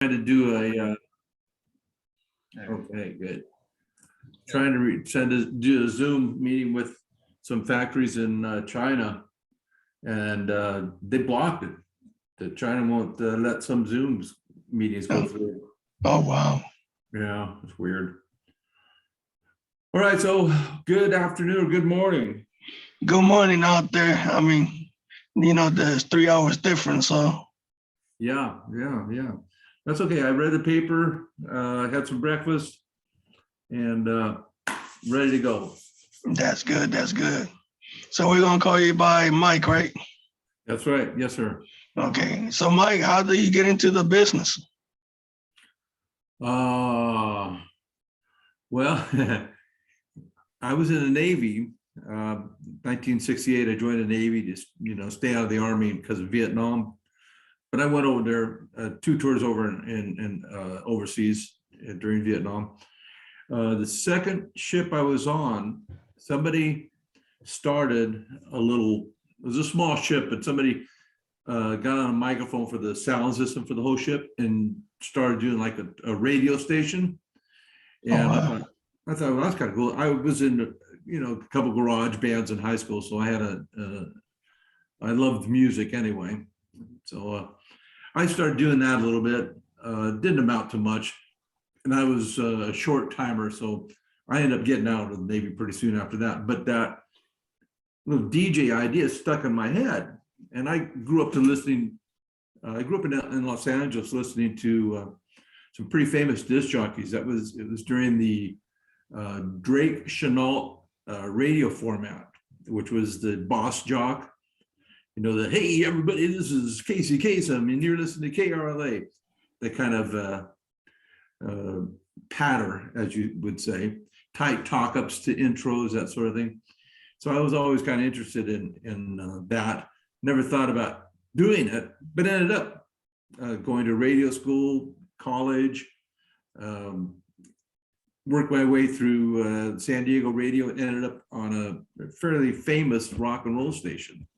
Trying to do okay, good. Trying to do a Zoom meeting with some factories in China, and they blocked it. The China won't let some Zooms meetings go through. Oh, wow. Yeah, it's weird. All right, so good afternoon or good morning. Good morning out there. I mean, there's 3 hours difference, so Yeah. That's okay. I read the paper, had some breakfast, and ready to go. that's good. That's good. So we're gonna call you by Mike, right? That's right. Yes, sir. Okay. So Mike, how do you get into the business? Well, I was in the Navy. 1968, I joined the Navy to stay out of the Army because of Vietnam. But I went over there 2 tours over in overseas during Vietnam. The second ship I was on, somebody started it was a small ship, but somebody got on a microphone for the sound system for the whole ship and started doing like a radio station. And wow. I thought, well, that's kind of cool. I was in a couple garage bands in high school, so I had I loved music anyway. So I started doing that a little bit. Didn't amount to much, and I was a short timer, so I ended up getting out of the Navy pretty soon after that. But that little DJ idea stuck in my head, and I grew up listening. I grew up in Los Angeles listening to some pretty famous disc jockeys. It was during the Drake Chenault radio format, which was the boss jock. Hey everybody, this is Casey Kasem, and you're listening to KRLA. The kind of patter, as you would say, tight talk ups to intros, that sort of thing. So I was always kind of interested in that. Never thought about doing it, but ended up going to radio school, college, worked my way through San Diego radio, and ended up on a fairly famous rock and roll station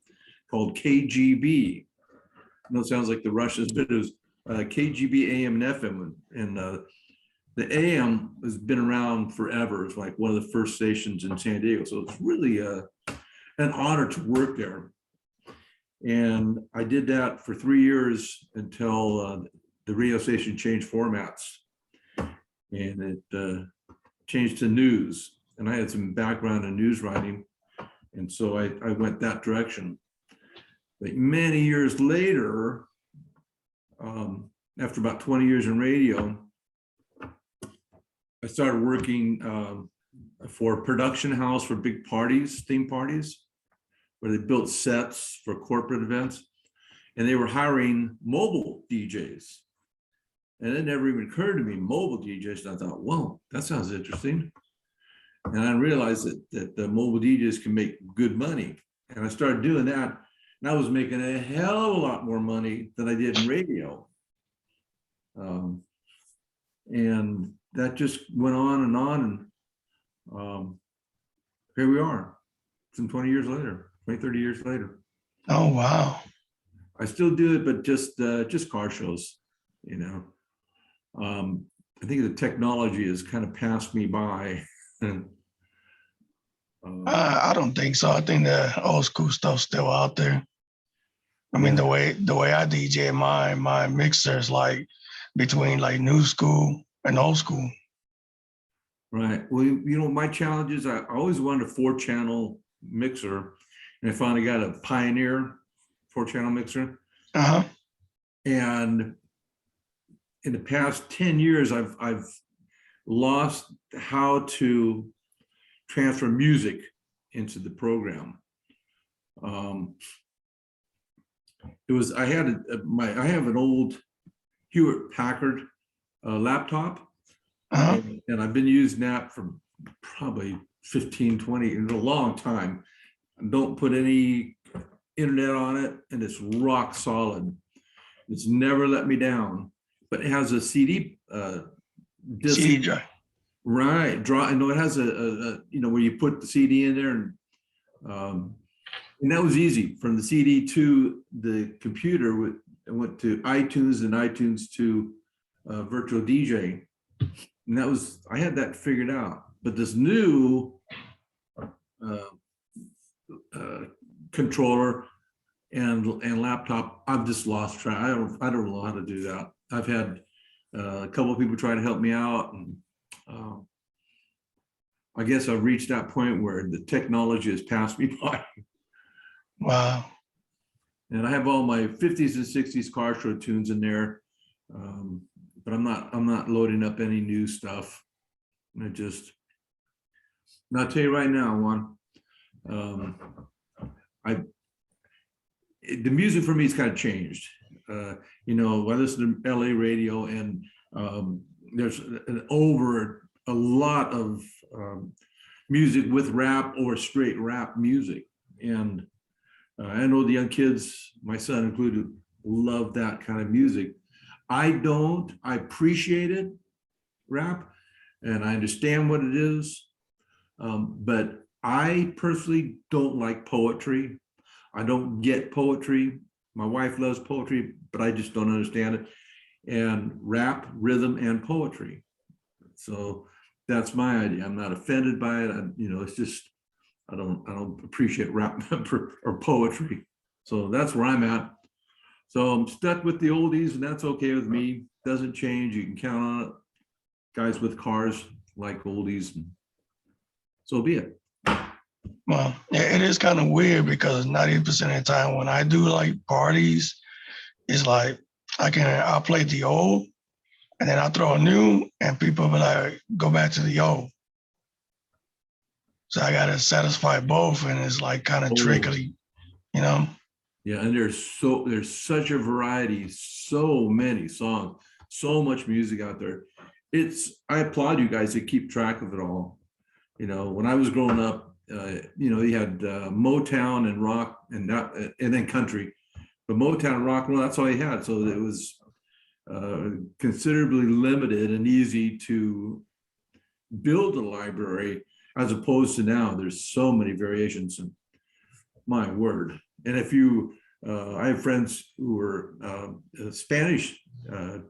called KGB. I know it sounds like the Russians, but it was KGB AM and FM. And the AM has been around forever. It's like one of the first stations in San Diego. So it's really an honor to work there. And I did that for 3 years until the radio station changed formats. And it changed to news. And I had some background in news writing. And so I went that direction. But many years later, after about 20 years in radio, I started working for a production house for big parties, theme parties, where they built sets for corporate events. And they were hiring mobile DJs. And it never even occurred to me, mobile DJs. And I thought, whoa, that sounds interesting. And I realized that the mobile DJs can make good money. And I started doing that. And I was making a hell of a lot more money than I did in radio. And that just went on. And here we are, some 20 years later, 20, 30 years later. Oh, wow. I still do it, but just car shows, I think the technology has kind of passed me by. I don't think so. I think the old school stuff's still out there. I mean, the way I DJ my mixers like between like new school and old school. Right. Well, my challenge is I always wanted a 4-channel mixer, and I finally got a Pioneer 4-channel mixer. Uh-huh. And in the past 10 years, I've lost how to transfer music into the program. I have an old Hewlett Packard laptop, Uh-huh. and I've been using that for probably 15, 20, in a long time. Don't put any internet on it, and it's rock solid. It's never let me down, but it has a CD disc. CD drive. Right. I know it has a where you put the CD in there, and that was easy. From the CD to the computer, I went to iTunes, and iTunes to virtual DJ. And that was, I had that figured out. But this new controller and laptop, I've just lost track. I don't know how to do that. I've had a couple of people try to help me out, and I guess I've reached that point where the technology has passed me by. Wow. And I have all my 50s and 60s car show tunes in there, but I'm not loading up any new stuff. And I'll tell you right now, Juan, the music for me has kind of changed. I listen to LA radio, and there's a lot of music with rap or straight rap music. And I know the young kids, my son included, love that kind of music. I appreciate it, rap, and I understand what it is. But I personally don't like poetry. I don't get poetry. My wife loves poetry, but I just don't understand it. And rap, rhythm, and poetry. So that's my idea. I'm not offended by it. It's just, I don't appreciate rap or poetry. So that's where I'm at. So I'm stuck with the oldies, and that's okay with me. Doesn't change. You can count on it. Guys with cars like oldies, and so be it. Well, it is kind of weird because 90% of the time when I do like parties, it's like I'll play the old and then I'll throw a new, and people will like, go back to the old. So I got to satisfy both, and it's like kind of tricky, Yeah, and there's such a variety, so many songs, so much music out there. I applaud you guys to keep track of it all. When I was growing up, you had Motown and rock and then country, but Motown and rock and roll, that's all you had. So it was considerably limited and easy to build a library, as opposed to now there's so many variations, and my word. And I have friends who were Spanish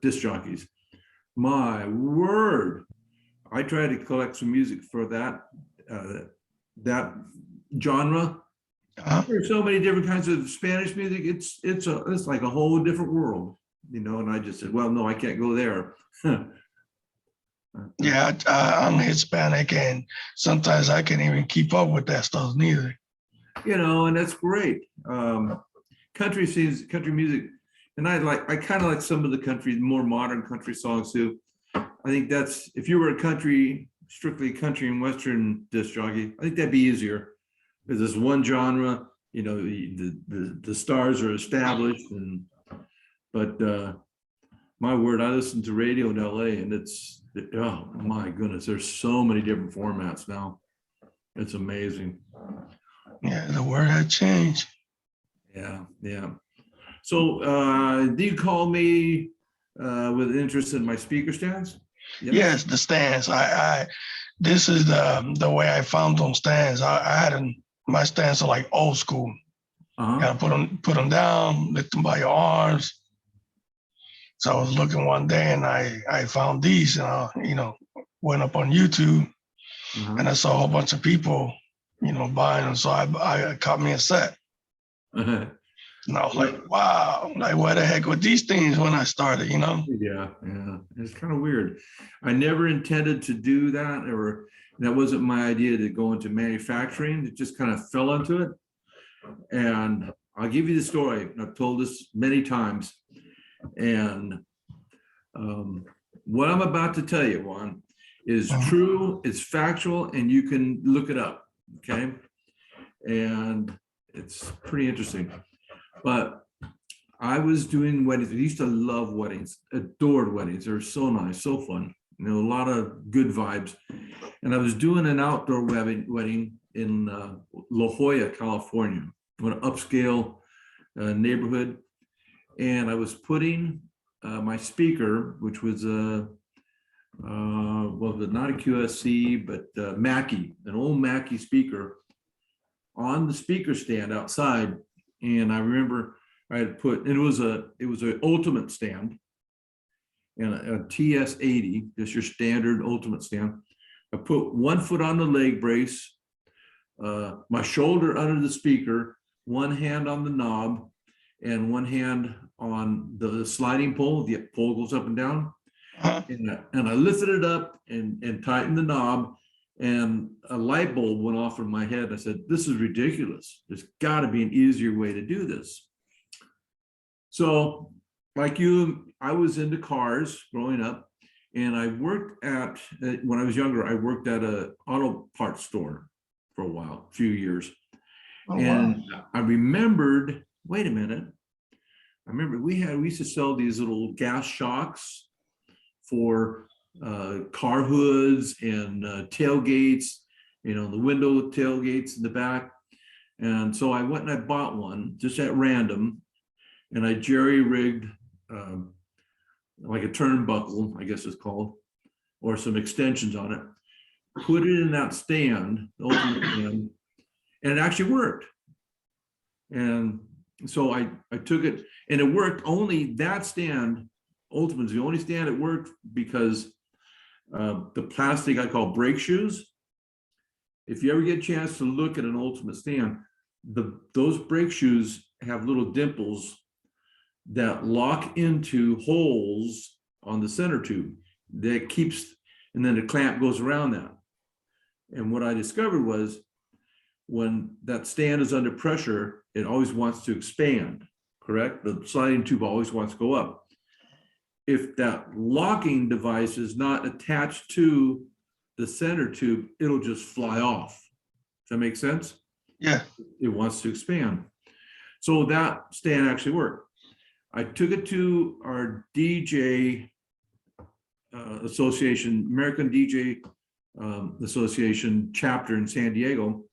disc jockeys. My word, I tried to collect some music for that genre. There's so many different kinds of Spanish music. It's like a whole different world, And I just said, well, no, I can't go there. Yeah, I'm Hispanic, and sometimes I can't even keep up with that stuff neither. And that's great. Country music, and I kind of like some of the more modern country songs too. I think that's, if you were a strictly country and Western disc jockey, I think that'd be easier, because there's one genre, the stars are established, but my word, I listen to radio in LA, and oh my goodness, there's so many different formats now. It's amazing. Yeah, the word had changed. Yeah. So do you call me with interest in my speaker stands? Yes, the stands. This is the way I found them stands. My stands are like old school. You gotta put them down, lift them by your arms. So I was looking one day, and I found these, and I went up on YouTube, and I saw a whole bunch of people, buying them. So I caught me a set. And I was like, wow, like where the heck were these things when I started, Yeah. It's kind of weird. I never intended to do that, or that wasn't my idea to go into manufacturing. It just kind of fell into it. And I'll give you the story. I've told this many times. And what I'm about to tell you, Juan, is true, it's factual, and you can look it up, okay? And it's pretty interesting. But I was doing weddings. I used to love weddings, adored weddings. They're so nice, so fun. A lot of good vibes. And I was doing an outdoor wedding in La Jolla, California, an upscale neighborhood. And I was putting my speaker, which was not a QSC, but Mackie, an old Mackie speaker, on the speaker stand outside. And I remember I had put, and it was an Ultimate stand, and a TS80, just your standard Ultimate stand. I put one foot on the leg brace, my shoulder under the speaker, one hand on the knob, and one hand on the sliding pole. The pole goes up and down. Uh-huh. And I lifted it up and tightened the knob, and a light bulb went off in my head. I said, this is ridiculous. There's got to be an easier way to do this. So like you, I was into cars growing up, and I worked when I was younger, I worked at an auto parts store for a while, a few years. Oh, And wow. I remembered, wait a minute. I remember we used to sell these little gas shocks for car hoods and tailgates, the window tailgates in the back. And so I went and I bought one just at random, and I jerry-rigged like a turnbuckle, I guess it's called, or some extensions on it, put it in that stand, the Ultimate stand, and it actually worked. And so I took it, and it worked. Only that stand, Ultimate, is the only stand it worked because the plastic I call brake shoes. If you ever get a chance to look at an Ultimate stand, those brake shoes have little dimples that lock into holes on the center tube that keeps, and then the clamp goes around that. And what I discovered was when that stand is under pressure, it always wants to expand, correct? The sliding tube always wants to go up. If that locking device is not attached to the center tube, it'll just fly off. Does that make sense? Yeah. It wants to expand. So that stand actually worked. I took it to our DJ association, American DJ Association chapter in San Diego,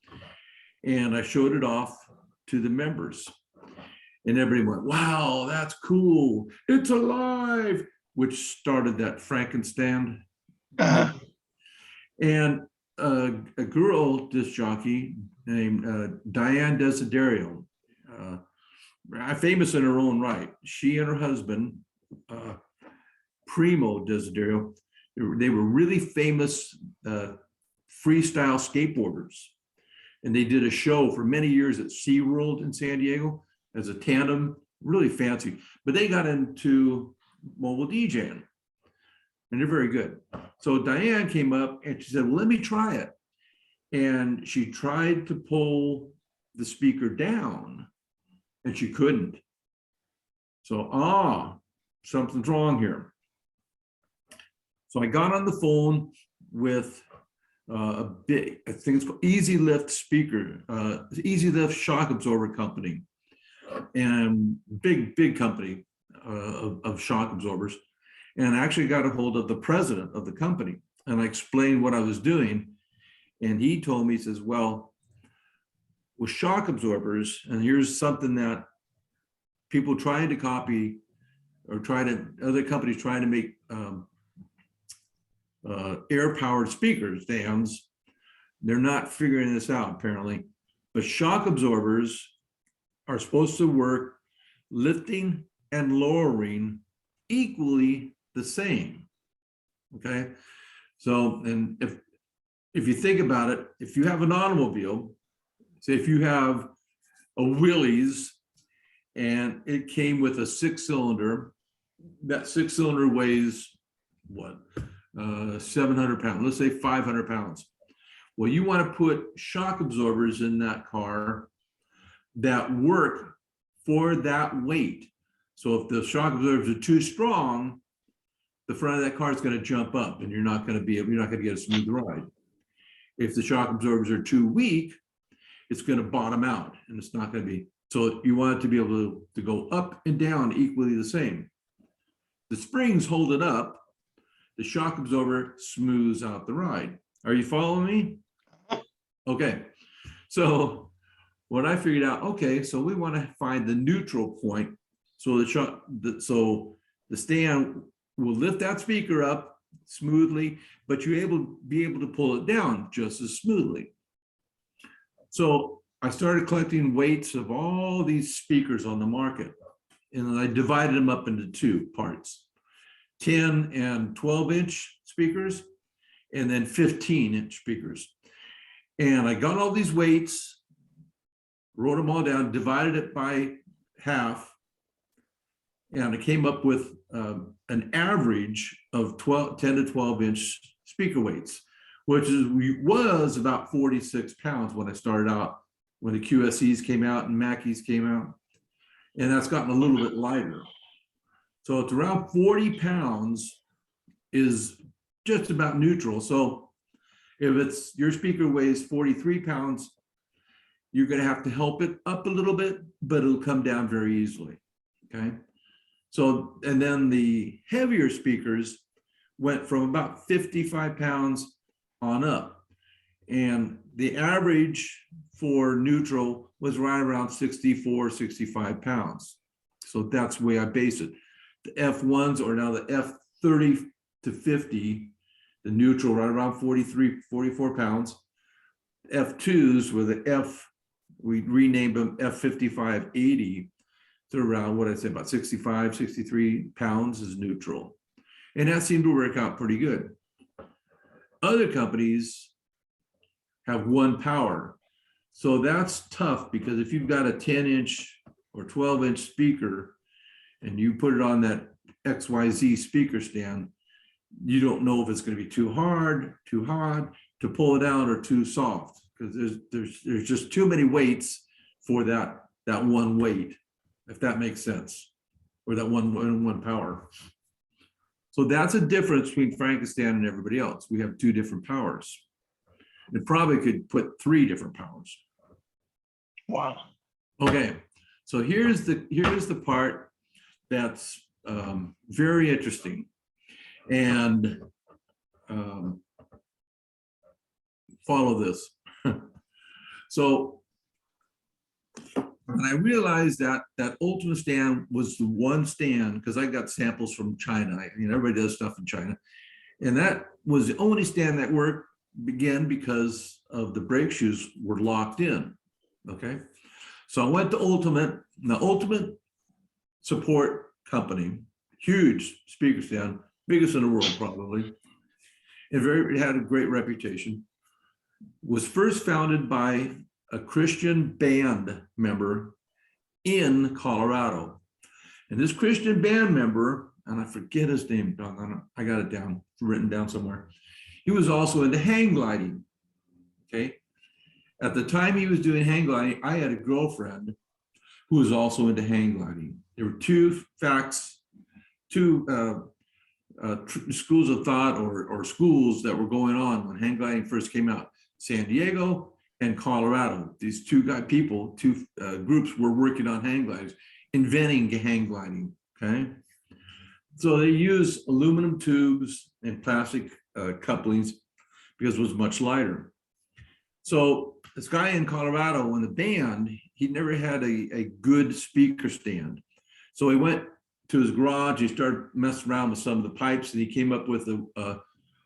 and I showed it off to the members. And everybody went, wow, that's cool. It's alive, which started that Frankenstein. Uh-huh. And a girl disc jockey named Diane Desiderio, famous in her own right. She and her husband, Primo Desiderio, they were really famous freestyle skateboarders. And they did a show for many years at SeaWorld in San Diego as a tandem, really fancy. But they got into mobile DJing, and they're very good. So Diane came up and she said, well, let me try it. And she tried to pull the speaker down, and she couldn't. So, something's wrong here. So I got on the phone with I think it's called Easy Lift speaker, Easy Lift shock absorber company, and big company of shock absorbers. And I actually got a hold of the president of the company, and I explained what I was doing. And he told me, he says, well, with shock absorbers, and here's something that people trying to copy or other companies trying to make air-powered speakers, stands, they're not figuring this out apparently, but shock absorbers are supposed to work lifting and lowering equally the same, okay? So, and if you think about it, if you have an automobile, say if you have a Willys and it came with a 6-cylinder, that 6-cylinder weighs what? 700 pounds, let's say 500 pounds. Well, you want to put shock absorbers in that car that work for that weight. So if the shock absorbers are too strong, the front of that car is going to jump up, and you're not going to get a smooth ride. If the shock absorbers are too weak, it's going to bottom out, and it's not going to be. So you want it to be able to go up and down equally the same. The springs hold it up. The shock absorber smooths out the ride. Are you following me? Okay. So what I figured out, okay, so we want to find the neutral point. So the stand will lift that speaker up smoothly, but you be able to pull it down just as smoothly. So I started collecting weights of all these speakers on the market, and I divided them up into two parts. 10 and 12-inch speakers, and then 15-inch speakers. And I got all these weights, wrote them all down, divided it by half, and I came up with an average of 10 to 12-inch speaker weights, which was about 46 pounds when I started out, when the QSEs came out and Mackeys came out. And that's gotten a little bit lighter. So it's around 40 pounds is just about neutral. So if it's your speaker weighs 43 pounds, you're going to have to help it up a little bit, but it'll come down very easily. Okay. So, and then the heavier speakers went from about 55 pounds on up. And the average for neutral was right around 64, 65 pounds. So that's the way I base it. The F1s are now the F30 to 50, the neutral right around 43, 44 pounds. F2s were the we renamed them F5580 to around what I say about 65, 63 pounds is neutral. And that seemed to work out pretty good. Other companies have one power. So that's tough because if you've got a 10-inch or 12-inch speaker and you put it on that XYZ speaker stand, you don't know if it's going to be too hard, too hot to pull it out, or too soft, because there's just too many weights for that one weight, if that makes sense, or that one power. So that's a difference between Frankistan and everybody else. We have two different powers. It probably could put 3 different powers. Wow. Okay, so here's the part that's very interesting, and follow this. So when I realized that Ultima stand was the one stand, because I got samples from China. Everybody does stuff in China, and that was the only stand that worked. Began because of the brake shoes were locked in. Okay, so I went to Ultimate. Now, Ultimate support company, huge speaker stand, biggest in the world probably, and it had a great reputation. Was first founded by a Christian band member in Colorado, and this Christian band member, and I forget his name, I got it down, written down somewhere. He was also into hang gliding. Okay. At the time he was doing hang gliding, I had a girlfriend who was also into hang gliding. There were two schools of thought or schools that were going on when hang gliding first came out: San Diego and Colorado. These two groups were working on hang gliders, inventing hang gliding. Okay. So they used aluminum tubes and plastic couplings because it was much lighter. So this guy in Colorado in the band, he never had a good speaker stand. So he went to his garage, he started messing around with some of the pipes, and he came up with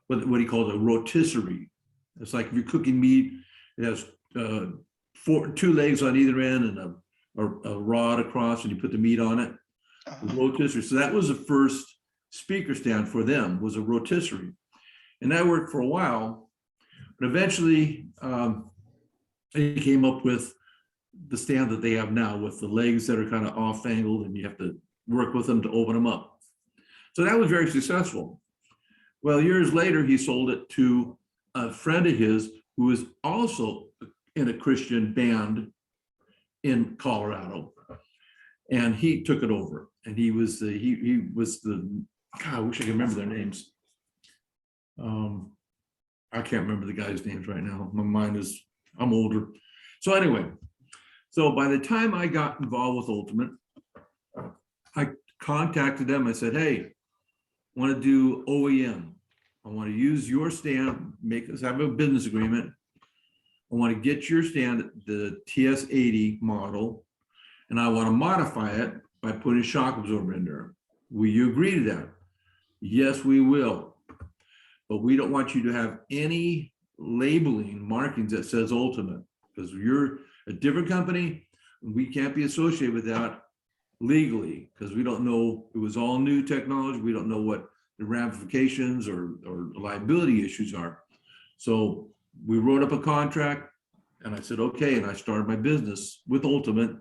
what he called a rotisserie. It's like if you're cooking meat, it has 2 legs on either end and a rod across, and you put the meat on it. The rotisserie. So that was the first speaker stand for them, was a rotisserie. And that worked for a while, but eventually they came up with the stand that they have now, with the legs that are kind of off angled, and you have to work with them to open them up. So that was very successful. Well, years later, he sold it to a friend of his who was also in a Christian band in Colorado, and he took it over. And he was the God, I wish I could remember their names. I can't remember the guys' names right now. My mind is, I'm older. So anyway, so by the time I got involved with Ultimate, I contacted them. I said, hey, I want to do OEM. I want to use your stand, make us have a business agreement. I want to get your stand, the TS80 model, and I want to modify it by putting shock absorber in there. Will you agree to that? Yes, we will. But we don't want you to have any labeling markings that says Ultimate, because you're a different company and we can't be associated with that legally, because we don't know, it was all new technology. We don't know what the ramifications or liability issues are. So we wrote up a contract and I said, okay. And I started my business with Ultimate,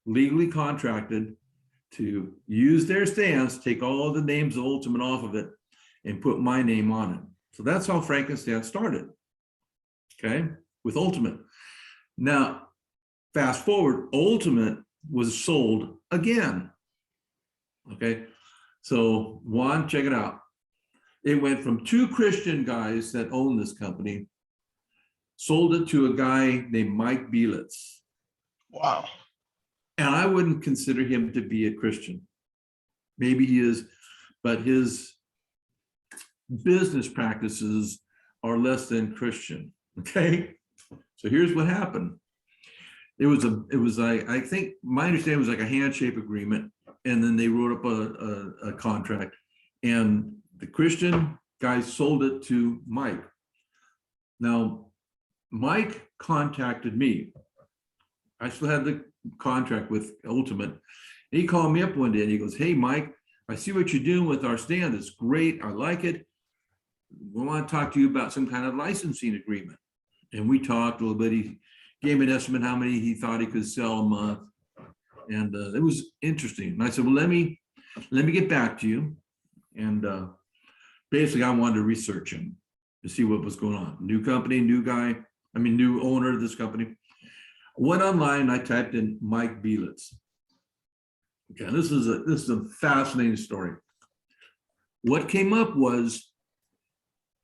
legally contracted to use their stands, take all the names of Ultimate off of it and put my name on it. So that's how Frankenstein started, okay, with Ultimate. Now, fast forward, Ultimate was sold again, okay? So Juan, check it out. It went from 2 Christian guys that own this company, sold it to a guy named Mike Belitz. Wow. And I wouldn't consider him to be a Christian. Maybe he is, but his business practices are less than Christian, okay? So here's what happened. I think my understanding was like a handshake agreement, and then they wrote up a contract, and the Christian guys sold it to Mike. Now, Mike contacted me. I still had the contract with Ultimate. He called me up one day and he goes, hey, Mike, I see what you're doing with our stand. It's great. I like it. We want to talk to you about some kind of licensing agreement. And we talked a little bit. He gave me an estimate how many he thought he could sell a month. And it was interesting. And I said, well, let me get back to you. And basically I wanted to research him to see what was going on. New company, new guy, new owner of this company. Went online, I typed in Mike Belitz. Okay, this is a fascinating story. What came up was,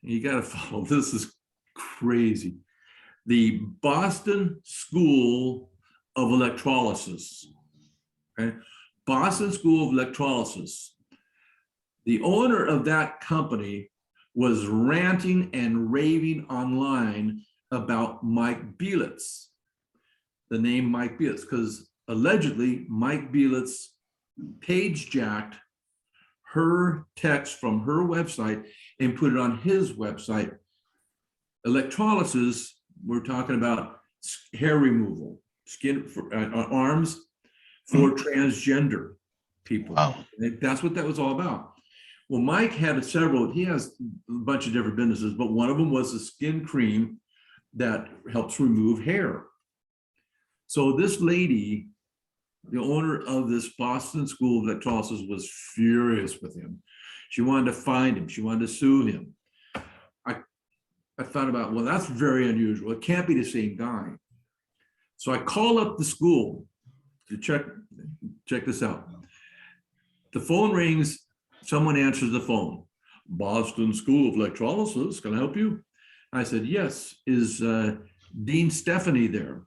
you got to follow, this is crazy. The Boston School of Electrolysis. Okay, Boston School of Electrolysis. The owner of that company was ranting and raving online about Mike Belitz. The name Mike Belitz, because allegedly Mike Belitz page jacked her text from her website and put it on his website. Electrolysis, we're talking about hair removal, skin for, arms for transgender people. Wow. That's what that was all about. Well, Mike had he has a bunch of different businesses, but one of them was a skin cream that helps remove hair. So this lady, the owner of this Boston School of Electrolysis, was furious with him. She wanted to find him. She wanted to sue him. I thought about, well, that's very unusual. It can't be the same guy. So I call up the school to check this out. The phone rings. Someone answers the phone. Boston School of Electrolysis, can I help you? I said, yes. Is Dean Stephanie there?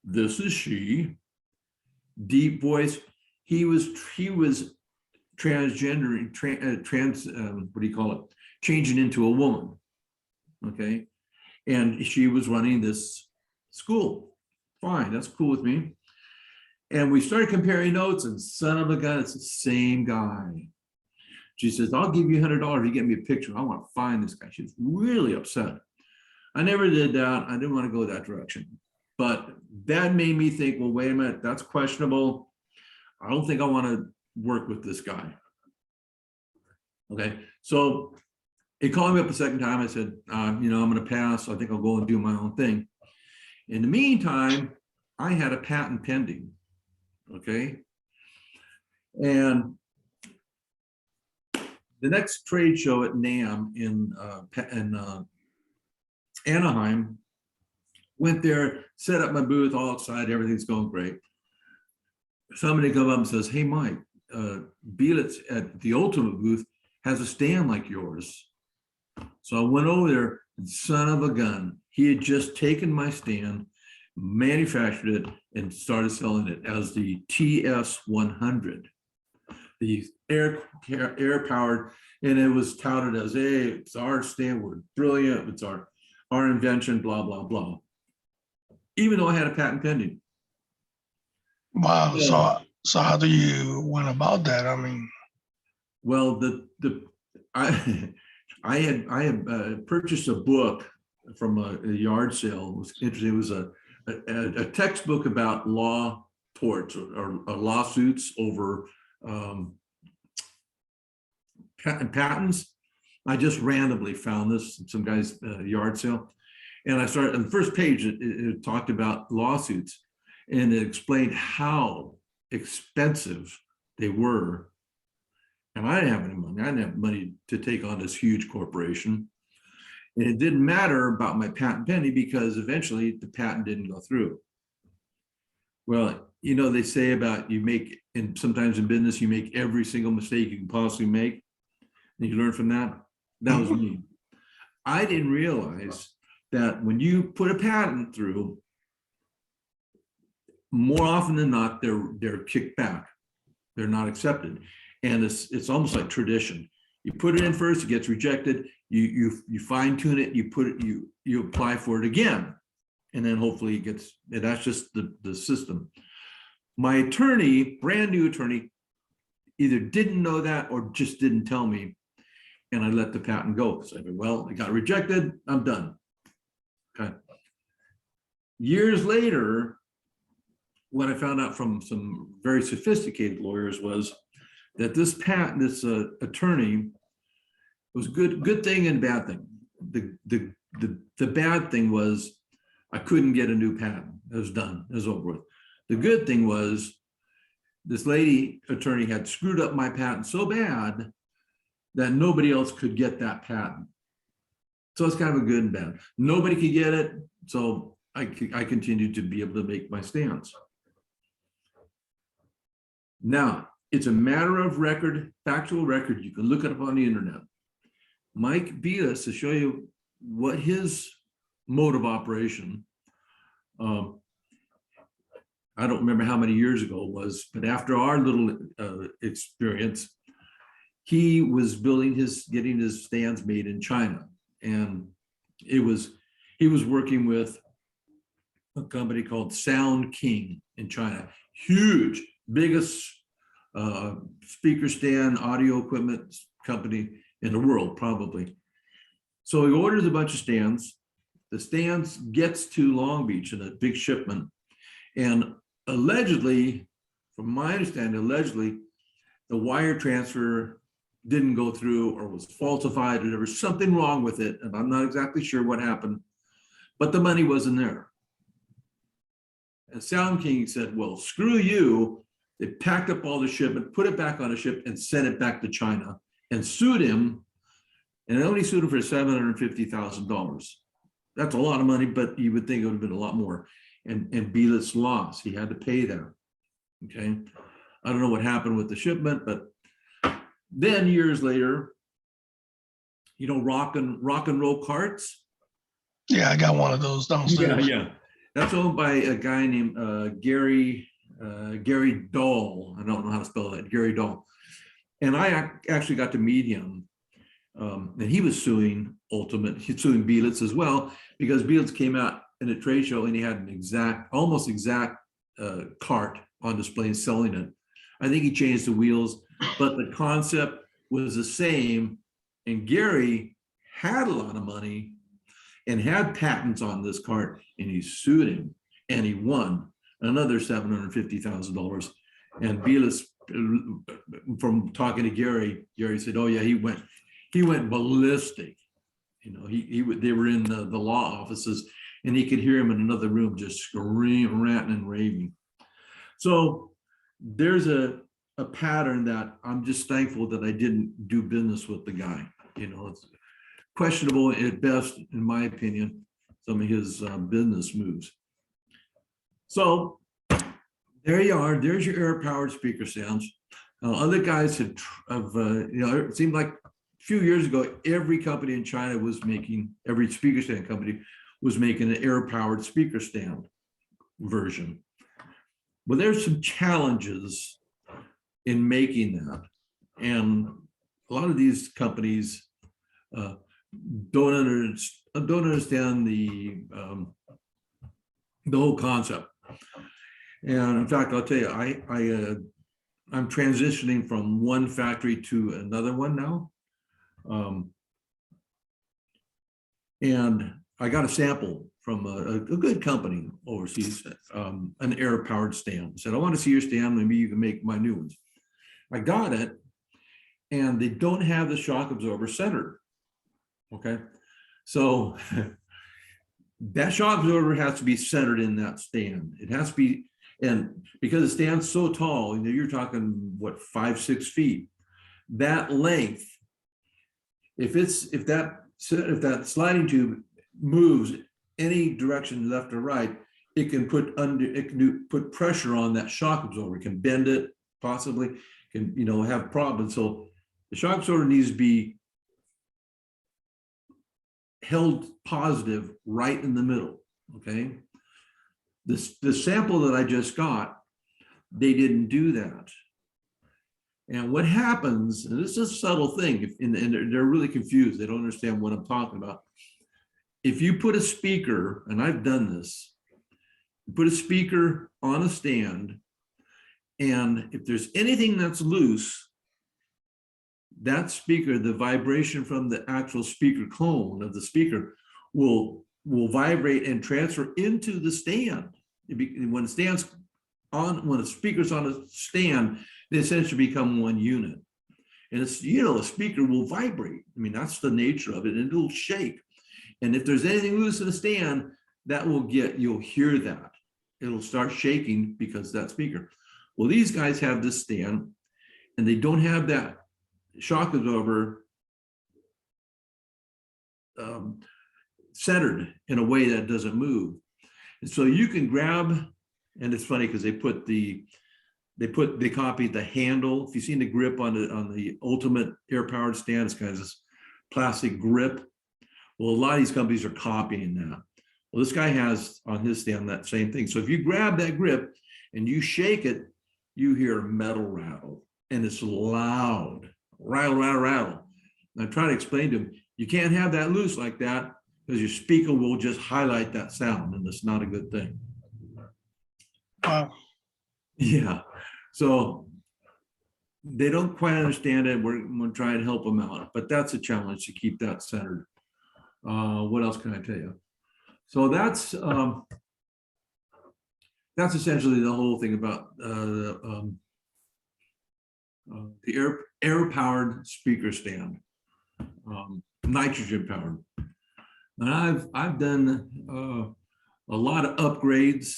This is she. Deep voice. He was transgender, what do you call it? Changing into a woman. Okay. And she was running this school. Fine, that's cool with me. And we started comparing notes, and son of a gun, it's the same guy. She says, I'll give you $100 to get me a picture. I want to find this guy. She's really upset. I never did that. I didn't want to go that direction. But that made me think, well, wait a minute, that's questionable. I don't think I want to work with this guy. Okay, so he called me up a second time. I said, I'm going to pass. I think I'll go and do my own thing. In the meantime, I had a patent pending. Okay. And the next trade show at NAMM in Anaheim, went there, set up my booth, all excited, everything's going great. Somebody comes up and says, hey, Mike, Belitz at the Ultimate booth has a stand like yours. So I went over there, and son of a gun, he had just taken my stand, manufactured it, and started selling it as the TS100. The air powered, and it was touted as, hey, it's our stand, we're brilliant, it's our invention, blah, blah, blah. Even though I had a patent pending. Wow. So how do you went about that? I mean, well, I had purchased a book from a yard sale. It was interesting. It was a textbook about law torts or lawsuits over patents. I just randomly found this some guy's yard sale, and I started on the first page. It talked about lawsuits, and it explained how expensive they were. And I didn't have any money. I didn't have money to take on this huge corporation. And it didn't matter about my patent penny because eventually the patent didn't go through. Well, you know, they say about you make, and sometimes in business, you make every single mistake you can possibly make. And you learn from that. That was me. I didn't realize that when you put a patent through, more often than not, they're kicked back. They're not accepted. And it's almost like tradition. You put it in first, it gets rejected. You fine tune it. You apply for it again, and then hopefully it gets. And that's just the system. My attorney, brand new attorney, either didn't know that or just didn't tell me, and I let the patent go. So I said, well, it got rejected. I'm done. Okay. Years later, what I found out from some very sophisticated lawyers was that this attorney was good thing and bad thing. The bad thing was I couldn't get a new patent. It was done. It was over with. The good thing was this lady attorney had screwed up my patent so bad that nobody else could get that patent. So it's kind of a good and bad. Nobody could get it, so I continued to be able to make my stance. Now, it's a matter of record, factual record. You can look it up on the internet. Mike Belis, to show you what his mode of operation, I don't remember how many years ago it was, but after our little experience, he was getting his stands made in China. And he was working with a company called Sound King in China. Huge, biggest speaker stand, audio equipment company in the world, probably. So he orders a bunch of stands. The stands gets to Long Beach in a big shipment. And allegedly, from my understanding, the wire transfer didn't go through or was falsified, or there was something wrong with it. And I'm not exactly sure what happened, but the money wasn't there. And Sound King said, well, screw you. They packed up all the shipment, put it back on a ship, and sent it back to China and sued him. And they only sued him for $750,000. That's a lot of money, but you would think it would have been a lot more. And Belis lost. He had to pay that. Okay. I don't know what happened with the shipment, but then years later, you know, rock and roll carts. Yeah, I got one of those downstairs. Yeah. That's owned by a guy named Gary Dahl. I don't know how to spell that, Gary Dahl. And I actually got to meet him. And he was suing he's suing Belis as well, because Belis came out in a trade show and he had an almost exact cart on display selling it. I think he changed the wheels, but the concept was the same. And Gary had a lot of money and had patents on this cart, and he sued him and he won another $750,000. And Belis, from talking to Gary said, oh yeah, he went ballistic. You know, they were in the law offices, and he could hear him in another room just screaming, ranting and raving. So there's a pattern that I'm just thankful that I didn't do business with the guy. You know, it's questionable at best, in my opinion, some of his business moves. So there you are. There's your air-powered speaker stands. Other guys have you know, it seemed like a few years ago, every company in China was making, every speaker stand company was making an air-powered speaker stand version. Well, there's some challenges in making that. And a lot of these companies don't understand the whole concept. And in fact, I'll tell you, I'm transitioning from one factory to another one now. And I got a sample from a good company overseas, an air-powered stand. I said, I want to see your stand, maybe you can make my new ones. I got it, and they don't have the shock absorber centered. Okay, so that shock absorber has to be centered in that stand. It has to be, and because the stand's so tall, you know, you're talking what, 5-6 feet. That length, if that sliding tube moves any direction left or right, it can put pressure on that shock absorber. It can bend it, possibly can, you know, have problems. So the shock absorber needs to be held positive right in the middle. Okay, the sample that I just got, they didn't do that. And what happens, and this is a subtle thing, and they're really confused, they don't understand what I'm talking about. If you put a speaker, and I've done this, put a speaker on a stand, and if there's anything that's loose, that speaker, the vibration from the actual speaker cone of the speaker will vibrate and transfer into the stand. When the speaker's on a stand, they essentially become one unit. And it's, you know, a speaker will vibrate. I mean, that's the nature of it, and it'll shake. And if there's anything loose in the stand, you'll hear that. It'll start shaking because that speaker. Well, these guys have this stand, and they don't have that shock absorber centered in a way that doesn't move. And so you can grab, and it's funny because they copied the handle. If you've seen the grip on the Ultimate air powered stand, it's kind of this plastic grip. Well, a lot of these companies are copying that. Well, this guy has on his stand that same thing. So if you grab that grip and you shake it, you hear metal rattle, and it's loud, rattle, rattle, rattle. And I try to explain to him, you can't have that loose like that because your speaker will just highlight that sound, and it's not a good thing. Wow. Yeah, so they don't quite understand it. We're going to try and help them out, but that's a challenge to keep that centered. What else can I tell you? So that's essentially the whole thing about the air-powered speaker stand, nitrogen powered. And I've done a lot of upgrades.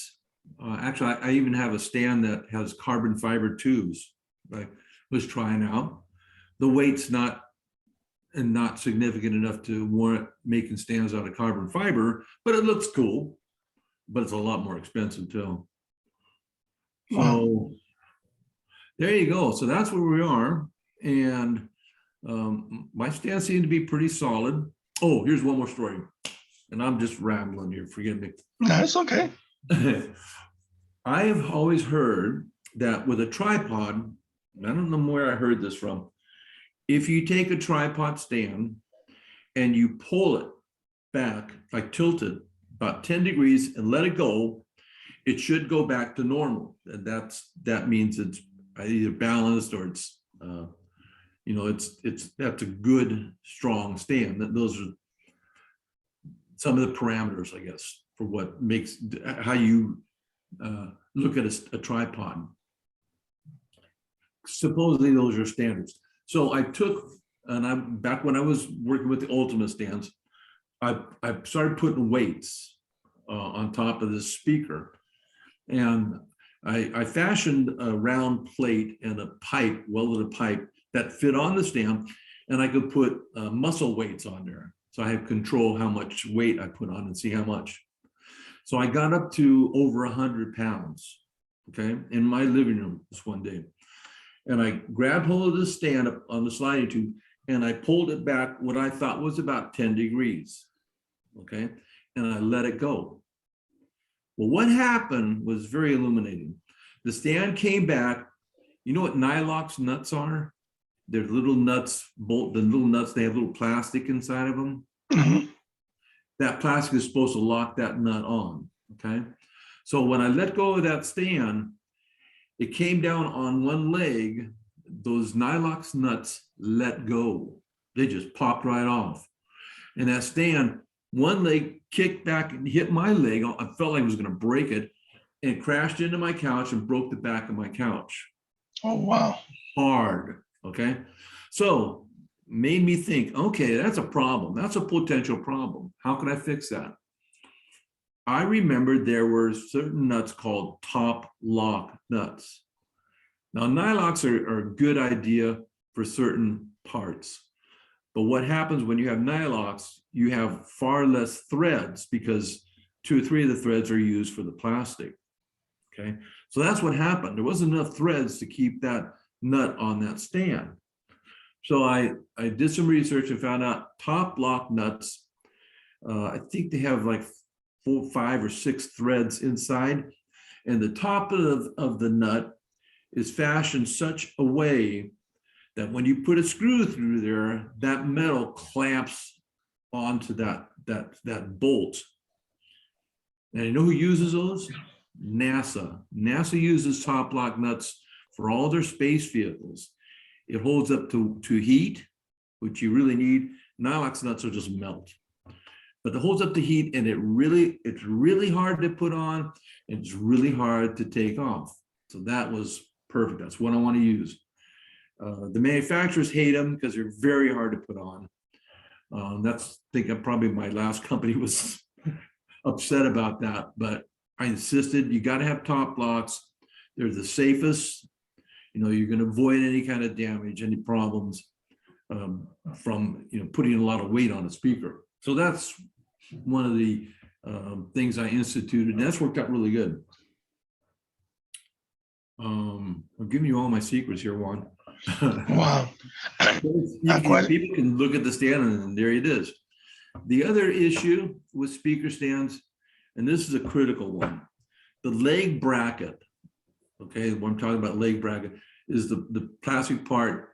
Actually, I even have a stand that has carbon fiber tubes. I was trying out. The weight's not significant enough to warrant making stands out of carbon fiber, but it looks cool. But it's a lot more expensive too. So there you go. So that's where we are. And my stand seemed to be pretty solid. Oh, here's one more story. And I'm just rambling here, forgive me. That's okay. I have always heard that with a tripod, I don't know where I heard this from, if you take a tripod stand and you pull it back, like tilt it about 10 degrees and let it go, it should go back to normal. And that means it's either balanced or it's you know, that's a good strong stand. Those are some of the parameters, I guess, for what makes how you look at a tripod. Supposedly those are standards. So I took, and I'm back when I was working with the Ultimate stands, I started putting weights on top of this speaker, and I fashioned a round plate and a pipe, welded a pipe that fit on the stand, and I could put muscle weights on there. So I have control how much weight I put on and see how much. So I got up to over 100 pounds, okay, in my living room this one day. And I grabbed hold of the stand up on the sliding tube, and I pulled it back what I thought was about 10 degrees, okay? And I let it go. Well, what happened was very illuminating. The stand came back. You know what Nylox nuts are? They're little nuts, the little nuts, they have little plastic inside of them. Mm-hmm. That plastic is supposed to lock that nut on, okay? So when I let go of that stand, it came down on one leg, those Nylox nuts let go. They just popped right off. And that stand, one leg kicked back and hit my leg. I felt like I was gonna break it, and crashed into my couch and broke the back of my couch. Oh, wow. Hard, okay? So made me think, okay, that's a problem. That's a potential problem. How can I fix that? I remembered there were certain nuts called top lock nuts. Now, nylocks are a good idea for certain parts. But what happens when you have nylocks, you have far less threads because 2 or 3 of the threads are used for the plastic. Okay, so that's what happened. There wasn't enough threads to keep that nut on that stand. So I did some research and found out top lock nuts. I think they have like 4, 5, or 6 threads inside, and the top of the nut is fashioned such a way that when you put a screw through there, that metal clamps onto that bolt. And you know who uses those? NASA. NASA uses top lock nuts for all their space vehicles. It holds up to heat, which you really need. Nylox nuts will just melt. But it holds up to heat, and it's really hard to put on, and it's really hard to take off. So that was perfect. That's what I want to use. The manufacturers hate them because they're very hard to put on. That's, I think, probably my last company was upset about that, but I insisted you got to have top locks. They're the safest. You know, you're going to avoid any kind of damage, any problems from putting a lot of weight on a speaker. So that's one of the things I instituted, and that's worked out really good. I'm giving you all my secrets here, Juan. Wow. People can look at the stand and there it is. The other issue with speaker stands, and this is a critical one, the leg bracket. Okay, when I'm talking about leg bracket, is the plastic part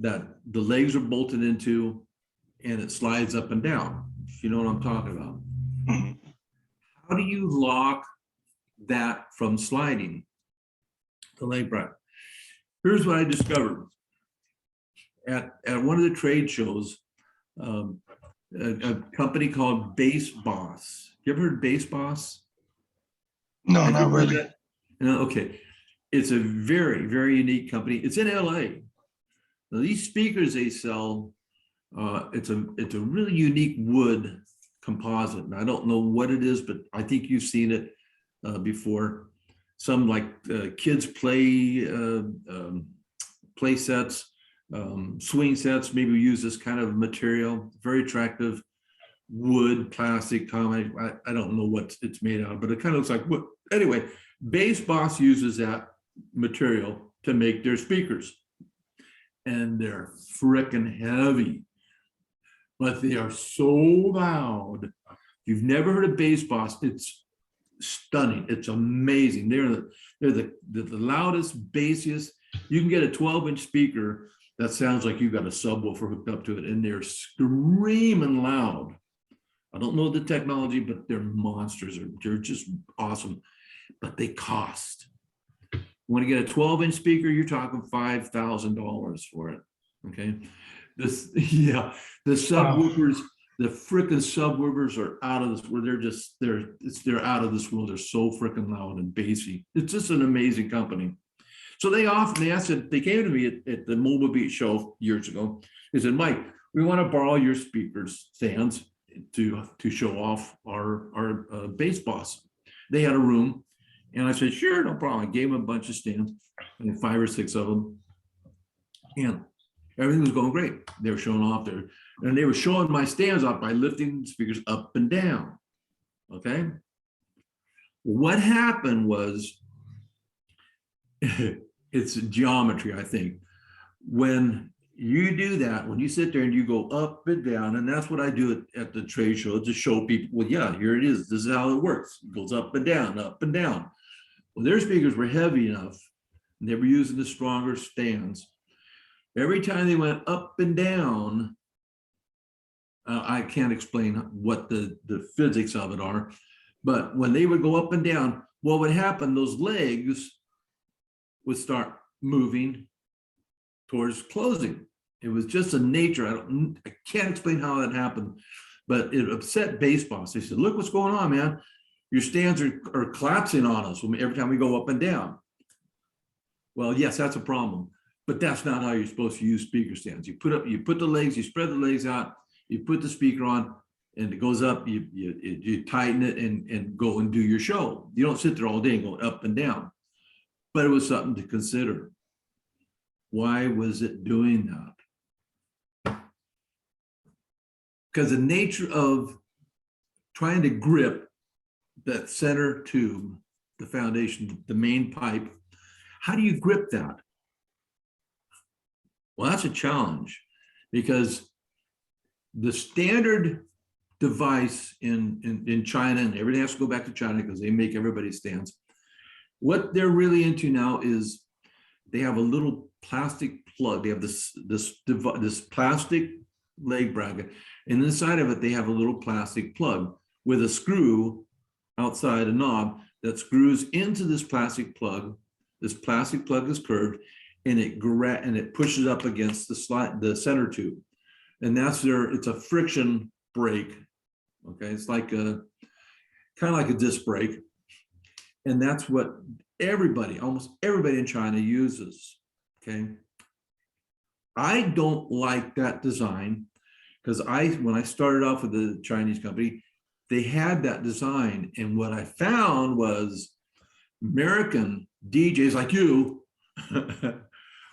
that the legs are bolted into and it slides up and down. You know what I'm talking about? Mm-hmm. How do you lock that from sliding? The leg bracket. Here's what I discovered at one of the trade shows. A company called Bass Boss. You ever heard Bass Boss? No, not really. No, okay. It's a very, very unique company. It's in LA. Now, these speakers they sell, it's a really unique wood composite. And I don't know what it is, but I think you've seen it before. Some like kids play sets, swing sets, maybe use this kind of material. Very attractive wood, plastic, common. I don't know what it's made out of, but it kind of looks like wood. Anyway, Bass Boss uses that material to make their speakers. And they're frickin' heavy, but they are so loud. If you've never heard of Bass Boss, it's stunning. It's amazing. They're the loudest, bassiest. You can get a 12-inch speaker that sounds like you've got a subwoofer hooked up to it, and they're screaming loud. I don't know the technology, but they're monsters. They're just awesome, but they cost. You want to get a 12-inch speaker, you're talking $5,000 for it. Okay, the subwoofers, the frickin' subwoofers are out of this world. They're out of this world. They're so frickin' loud and bassy. It's just an amazing company. So they came to me at the Mobile Beat show years ago. They said, Mike, we want to borrow your speakers stands to show off our Bass Boss. They had a room, and I said, sure, no problem. I gave them a bunch of stands, and 5 or 6 of them, and everything was going great. They were showing off there, and they were showing my stands off by lifting the speakers up and down. Okay. What happened was, it's geometry, I think. When you do that, when you sit there and you go up and down, and that's what I do at the trade show to show people, well, yeah, here it is. This is how it works. It goes up and down, up and down. Well, their speakers were heavy enough, and they were using the stronger stands. Every time they went up and down, I can't explain what the physics of it are, but when they would go up and down, what would happen, those legs would start moving towards closing. It was just a nature. I can't explain how that happened, but it upset Bass Boss. They said, look what's going on, man. Your stands are collapsing on us every time we go up and down. Well, yes, that's a problem. but that's not how you're supposed to use speaker stands. You put the legs, you spread the legs out, you put the speaker on, and it goes up. You tighten it and go and do your show. You don't sit there all day and go up and down. But it was something to consider. Why was it doing that? Because the nature of trying to grip that center tube, the foundation, the main pipe, how do you grip that? Well, that's a challenge, because the standard device in China, and everything has to go back to China because they make everybody's stands. What they're really into now is they have a little plastic plug. They have this plastic leg bracket, and inside of it they have a little plastic plug with a screw outside, a knob that screws into this plastic plug. This plastic plug is curved, and it pushes up against the center tube, and it's a friction brake. Okay, it's like kind of like a disc brake, and that's what almost everybody in China uses. Okay, I don't like that design, because when I started off with the Chinese company, they had that design, and what I found was American DJs like you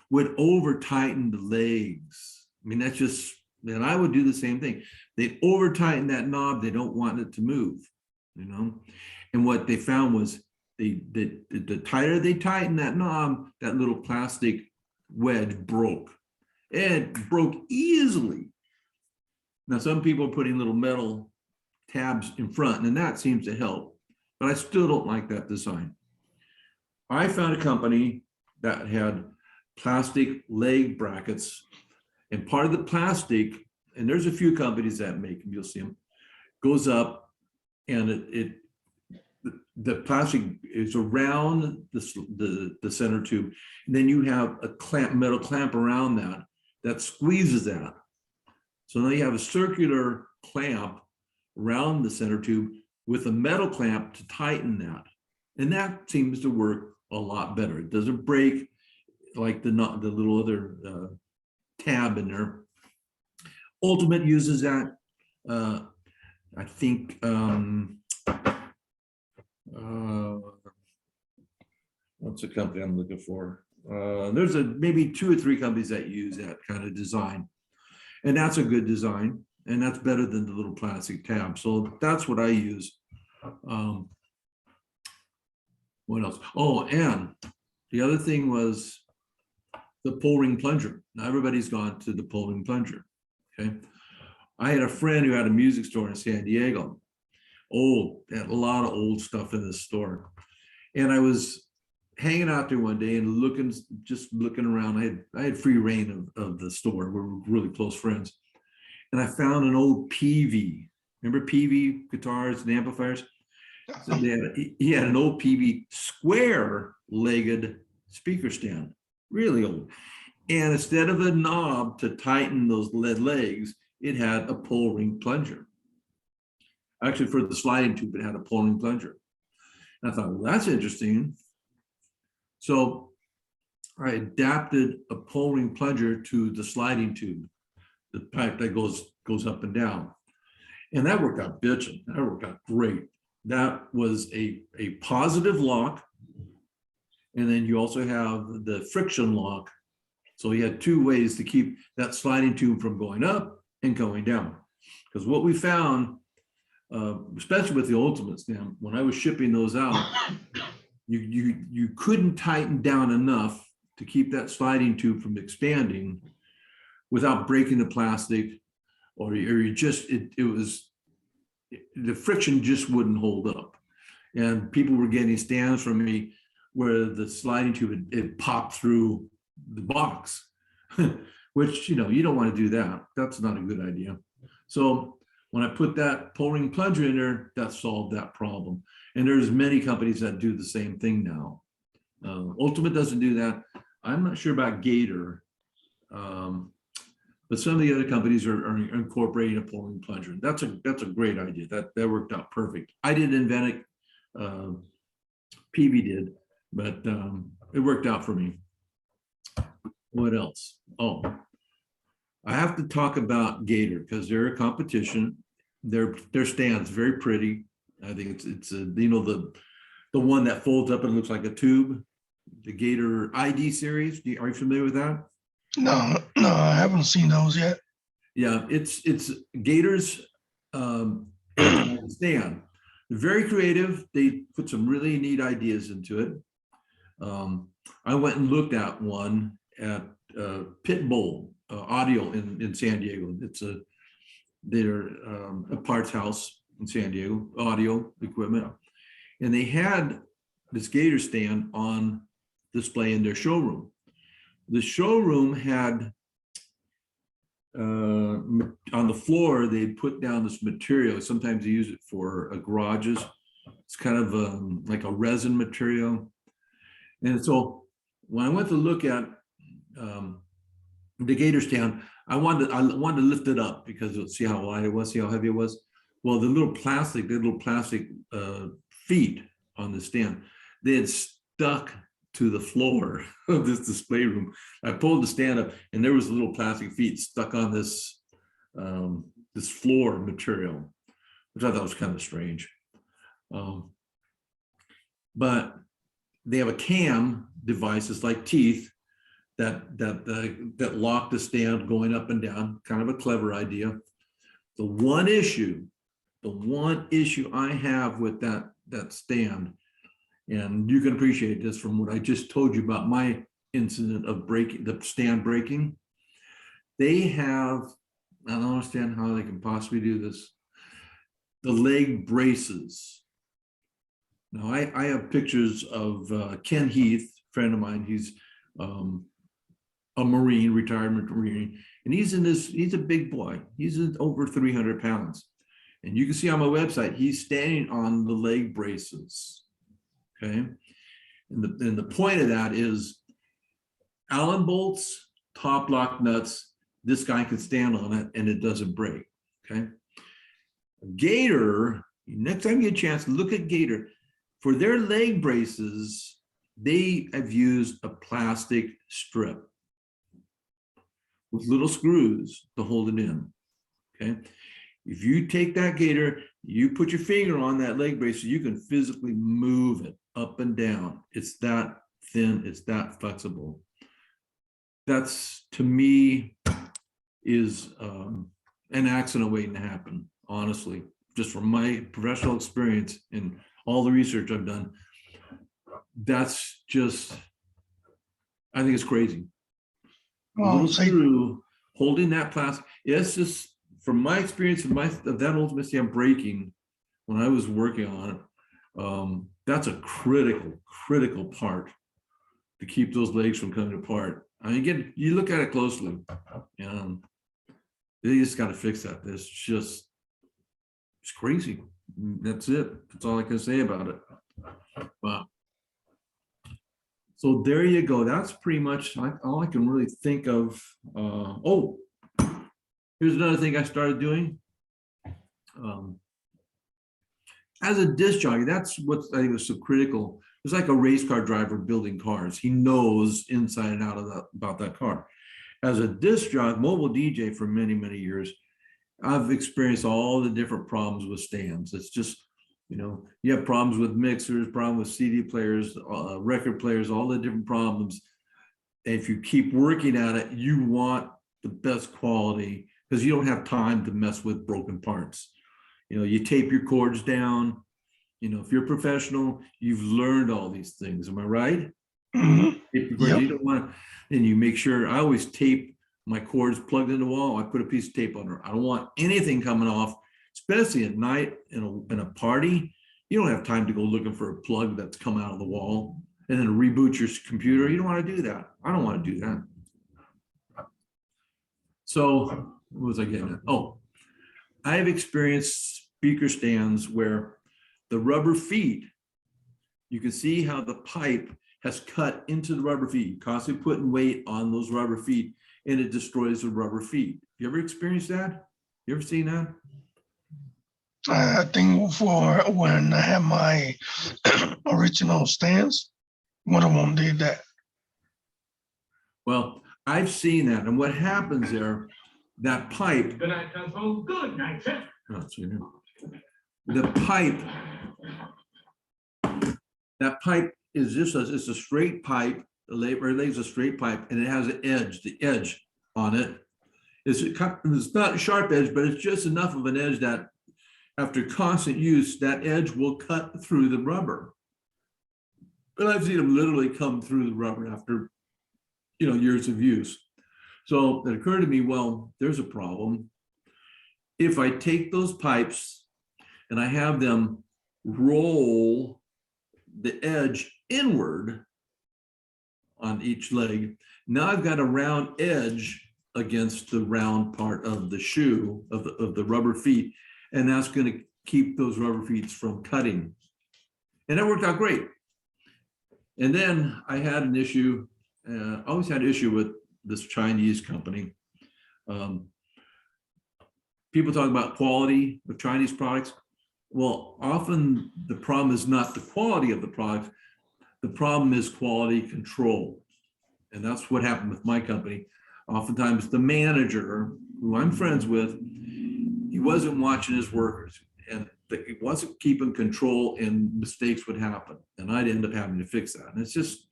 would over tighten the legs. I mean, that's just, and I would do the same thing. They'd over tighten that knob. They don't want it to move, And what they found was the tighter they tighten that knob, that little plastic wedge broke. It broke easily. Now, some people are putting little metal tabs in front, and that seems to help, but I still don't like that design. I found a company that had plastic leg brackets, and part of the plastic, and there's a few companies that make them, you'll see them, goes up, and the plastic is around the center tube, and then you have a metal clamp around that squeezes that. So now you have a circular clamp around the center tube with a metal clamp to tighten that, and that seems to work a lot better. It doesn't break like the little other tab in there. Ultimate uses that. I think what's the company I'm looking for? There's maybe 2 or 3 companies that use that kind of design, and that's a good design, and that's better than the little plastic tab. So that's what I use. What else? Oh, and the other thing was the pull ring plunger. Now everybody's gone to the pull ring plunger. Okay, I had a friend who had a music store in San Diego. They had a lot of old stuff in this store, and I was hanging out there one day and just looking around. I had free reign of the store. We were really close friends, and I found an old PV. Remember PV guitars and amplifiers? So he had an old PV square-legged speaker stand, really old. And instead of a knob to tighten those lead legs, it had a pull ring plunger. Actually, for the sliding tube, it had a pull ring plunger. And I thought, well, that's interesting. So I adapted a pull ring plunger to the sliding tube, the pipe that goes up and down. And that worked out bitching. That worked out great. That was a positive lock. And then you also have the friction lock. So you had 2 ways to keep that sliding tube from going up and going down. Because what we found, especially with the Ultimate stand, when I was shipping those out, you couldn't tighten down enough to keep that sliding tube from expanding without breaking the plastic, or the friction just wouldn't hold up. And people were getting stands from me where the sliding tube it popped through the box, which, you don't want to do that. That's not a good idea. So when I put that pull ring plunger in there, that solved that problem. And there's many companies that do the same thing now. Ultimate doesn't do that. I'm not sure about Gator, but some of the other companies are incorporating a pull ring plunger. That's a great idea. That worked out perfect. I didn't invent it. PV did, but it worked out for me. What else? Oh, I have to talk about Gator because they're a competition. Their stand's very pretty. I think it's a, you know, the one that folds up and looks like a tube, the Gator ID series. Are you familiar with that? No, no, I haven't seen those yet. Yeah, it's Gator's stand. They're very creative. They put some really neat ideas into it. I went and looked at one at Pitbull Audio in San Diego. It's a parts house in San Diego, audio equipment, and they had this Gator stand on display in their showroom. The showroom had on the floor, they put down this material. Sometimes they use it for garages. It's kind of like a resin material. And so when I went to look at the Gator stand, I wanted to lift it up because let's see how light it was, see how heavy it was. Well, the little plastic feet on the stand, they had stuck to the floor of this display room. I pulled the stand up and there was little plastic feet stuck on this this floor material, which I thought was kind of strange. But they have a cam devices like teeth that lock the stand going up and down. Kind of a clever idea. The one issue I have with that stand, and you can appreciate this from what I just told you about my incident of breaking the stand breaking. They have, I don't understand how they can possibly do this, the leg braces. Now I have pictures of Ken Heath, friend of mine. He's a Marine, retired Marine, and he's a big boy. He's over 300 pounds. And you can see on my website, he's standing on the leg braces. Okay. And the point of that is Allen bolts, top lock nuts, this guy can stand on it and it doesn't break. Okay. Gator, next time you get a chance, look at Gator. For their leg braces, they have used a plastic strip with little screws to hold it in. Okay. If you take that Gator, you put your finger on that leg brace, so you can physically move it up and down. It's that thin, it's that flexible. That's, to me, is an accident waiting to happen, honestly, just from my professional experience and all the research I've done. That's just, I think it's crazy. Well, Screw holding that plastic. It's just, from my experience of that ultimate stand breaking when I was working on it, that's a critical part to keep those legs from coming apart. I mean, again, you look at it closely, they just got to fix that. It's crazy. That's it. That's all I can say about it. Wow. So there you go. That's pretty much all I can really think of. Oh, here's another thing I started doing. As a disc jockey, that's what I think was so critical. It's like a race car driver building cars. He knows inside and out about that car. As a disc jockey, mobile DJ for many, many years, I've experienced all the different problems with stands. It's just, you have problems with mixers, problems with CD players, record players, all the different problems. And if you keep working at it, you want the best quality because you don't have time to mess with broken parts. You tape your cords down. If you're a professional, you've learned all these things. Am I right? mm-hmm. You don't want, and you make sure. I always tape my cords plugged in the wall. I put a piece of tape under. I don't want anything coming off, especially at night in a party. You don't have time to go looking for a plug that's come out of the wall and then reboot your computer. You don't want to do that. I don't want to do that. So what was I getting at? Oh, I have experienced speaker stands where the rubber feet, you can see how the pipe has cut into the rubber feet, constantly putting weight on those rubber feet, and it destroys the rubber feet. You ever experienced that? You ever seen that? I think for when I had my original stands, one of them did that. Well, I've seen that. And what happens there, that pipe, Good night, telephone. Good night, sir. oh, so the pipe, that pipe is just it's a straight pipe. The labor lays a straight pipe, and it has an edge. The edge on it is it's not a sharp edge, but it's just enough of an edge that after constant use, that edge will cut through the rubber. But I've seen them literally come through the rubber after, years of use. So it occurred to me, well, there's a problem. If I take those pipes and I have them roll the edge inward on each leg, now I've got a round edge against the round part of the shoe, of the rubber feet, and that's going to keep those rubber feet from cutting. And it worked out great. And then I had an issue, always had an issue with this Chinese company. People talk about quality of Chinese products. Well, often the problem is not the quality of the product. The problem is quality control. And that's what happened with my company. Oftentimes the manager, who I'm friends with, he wasn't watching his workers, and he wasn't keeping control, and mistakes would happen. And I'd end up having to fix that. And it's just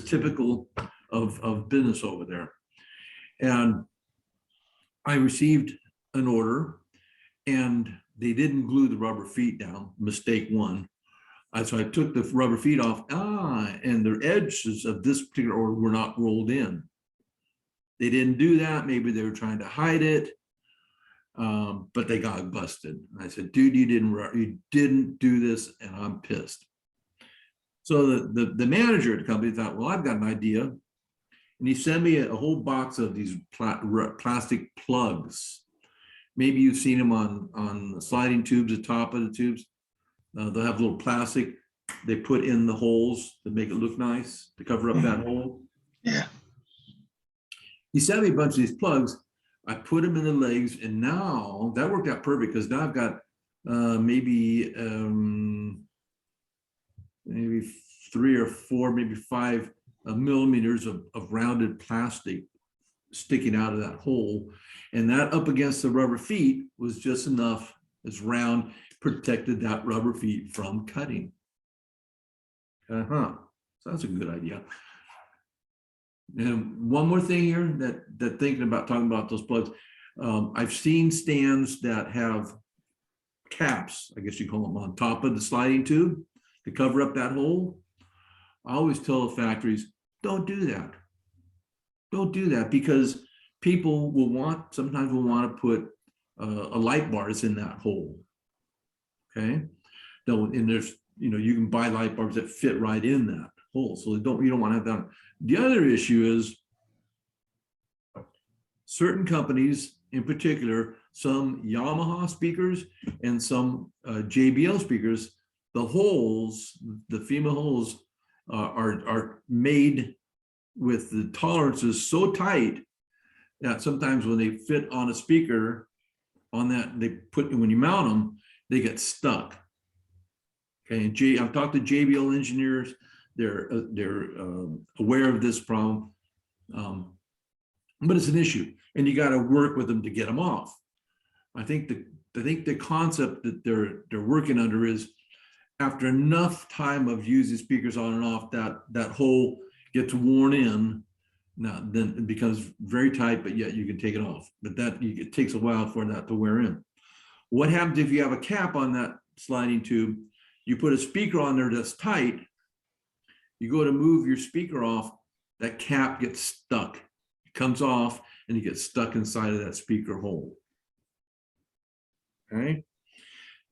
typical of business over there. And I received an order, and they didn't glue the rubber feet down, mistake one. So I took the rubber feet off, and the edges of this particular order were not rolled in. They didn't do that. Maybe they were trying to hide it, but they got busted. I said, dude, you didn't do this, and I'm pissed. So the manager at the company thought, well, I've got an idea. And he sent me a whole box of these plastic plugs. Maybe you've seen them on sliding tubes, the top of the tubes. They'll have little plastic they put in the holes to make it look nice, to cover up that hole. Yeah. He sent me a bunch of these plugs. I put them in the legs, and now that worked out perfect, because now I've got maybe 3 or 4, maybe 5 millimeters of rounded plastic sticking out of that hole. And that up against the rubber feet was just enough, as round, protected that rubber feet from cutting. So that's a good idea. And one more thing here that thinking about talking about those plugs, I've seen stands that have caps, I guess you call them, on top of the sliding tube to cover up that hole. I always tell the factories, don't do that. Don't do that, because people sometimes will want to put a light bars in that hole. Okay. No, and there's, you can buy light bars that fit right in that hole. So you don't want to have that. The other issue is certain companies, in particular, some Yamaha speakers and some JBL speakers, the holes, the female holes are made with the tolerances so tight that sometimes when they fit on a speaker on that, when you mount them, they get stuck. Okay, and I've talked to JBL engineers. They're aware of this problem, but it's an issue, and you got to work with them to get them off. I think the concept that they're working under is, after enough time of using speakers on and off, that hole gets worn in. Now then it becomes very tight, but yet you can take it off. But it takes a while for that to wear in. What happens if you have a cap on that sliding tube? You put a speaker on there that's tight. You go to move your speaker off, that cap gets stuck. It comes off, and you get stuck inside of that speaker hole. Okay.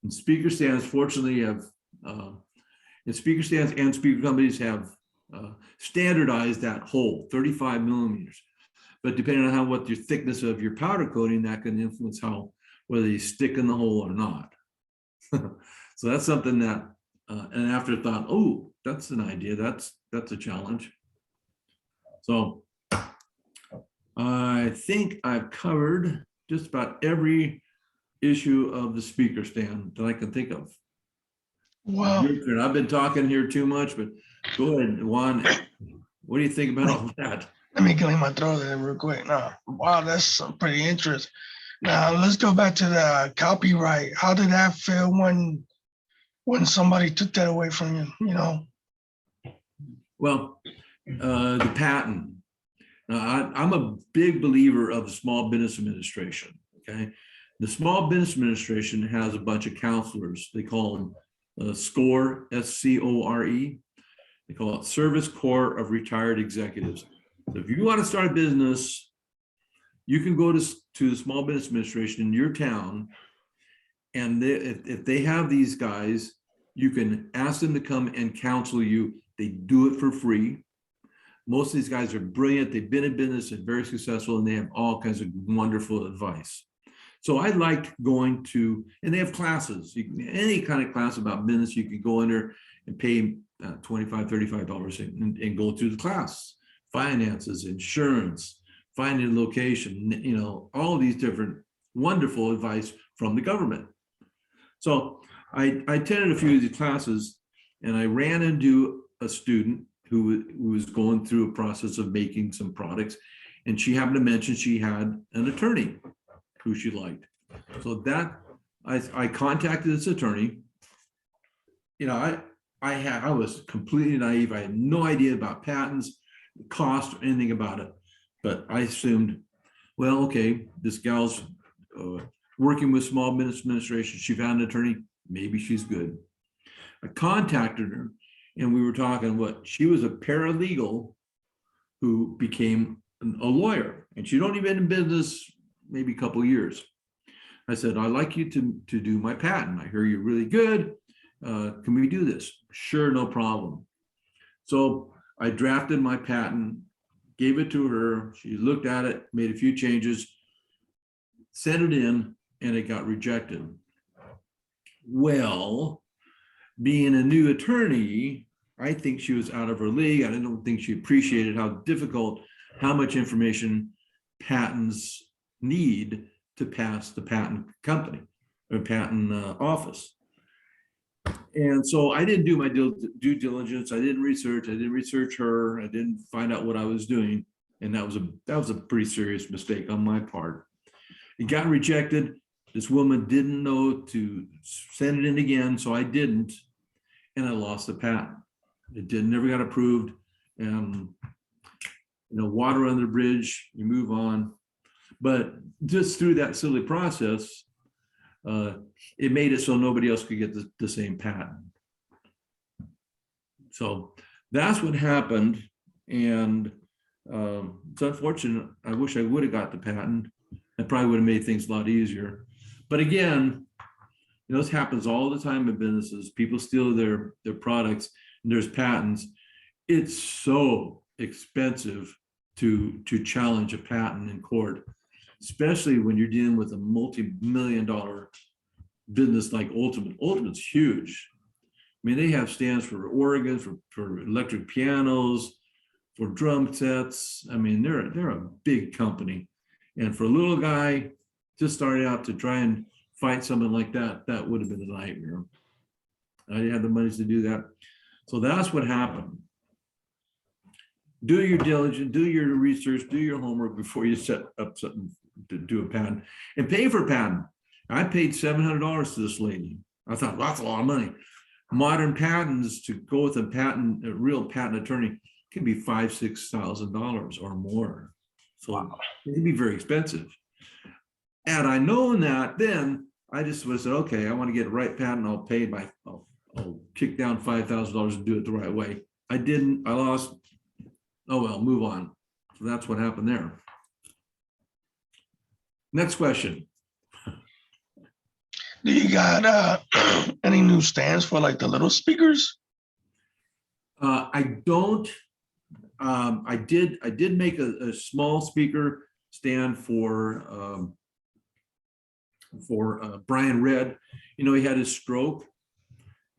And speaker stands, fortunately, have and speaker stands and speaker companies have standardized that hole, 35 millimeters. But depending on what your thickness of your powder coating, that can influence whether you stick in the hole or not. So that's something that an afterthought. Oh, that's an idea. That's a challenge. So I think I've covered just about every issue of the speaker stand that I can think of. Wow. I've been talking here too much, but go ahead, Juan. What do you think about all that? Let me clean my throat there real quick. Now, wow, that's pretty interesting. Now let's go back to the copyright. How did that feel when somebody took that away from you? You know, Well, the patent. I'm a big believer of the Small Business Administration. Okay, the Small Business Administration has a bunch of counselors. They call them SCORE, SCORE. They call it Service Corps of Retired Executives. So if you want to start a business, you can go to the Small Business Administration in your town, and if they have these guys, you can ask them to come and counsel you. They do it for free. Most of these guys are brilliant. They've been in business and very successful, and they have all kinds of wonderful advice. So I liked going to, and they have classes. Any kind of class about business, you can go in there and pay $25, $35 and go through the class. Finances, insurance, finding a location, you know, all these different wonderful advice from the government. So I attended a few of these classes, and I ran into a student who was going through a process of making some products, and she happened to mention she had an attorney who she liked. So that I contacted this attorney. You know, I was completely naive. I had no idea about patents, cost, or anything about it. But I assumed, well, okay, this gal's working with Small Business Administration. She found an attorney. Maybe she's good. I contacted her, and we were talking what she was a paralegal who became a lawyer, and she'd only been in business maybe a couple of years. I said, I'd like you to do my patent. I hear you're really good. Can we do this? Sure, no problem. So I drafted my patent, gave it to her. She looked at it, made a few changes, sent it in, and it got rejected. Well, being a new attorney, I think she was out of her league. I don't think she appreciated how difficult, how much information patents need to pass the patent company or patent office. And so I didn't do my due diligence. I didn't research her. I didn't find out what I was doing. And that was a pretty serious mistake on my part. It got rejected. This woman didn't know to send it in again, so I didn't, and I lost the patent. It never got approved. You know, water under the bridge, you move on. But just through that silly process, it made it so nobody else could get the same patent. So that's what happened. And it's unfortunate. I wish I would have got the patent. I probably would have made things a lot easier. But again, you know, this happens all the time in businesses. People steal their products, and there's patents. It's so expensive to challenge a patent in court, especially when you're dealing with a multi-million-dollar business like Ultimate. Ultimate's huge. I mean, they have stands for organs, for electric pianos, for drum sets. I mean, they're a big company. And for a little guy just starting out to try and fight something like that, that would have been a nightmare. I didn't have the money to do that. So that's what happened. Do your diligence, do your research, do your homework before you set up something to do a patent, and pay for a patent. I paid $700 to this lady. I thought, well, that's a lot of money. Modern patents, to go with a real patent attorney, can be $5,000, $6,000 or more. So it can be very expensive. Had I known that, then I just would have said, okay, I want to get a right patent. I'll kick down $5,000 and do it the right way. I didn't. I lost. Oh well, move on. So that's what happened there. Next question. do you got any new stands for like the little speakers? I don't. I did make a small speaker stand for Brian Red. You know, he had his stroke,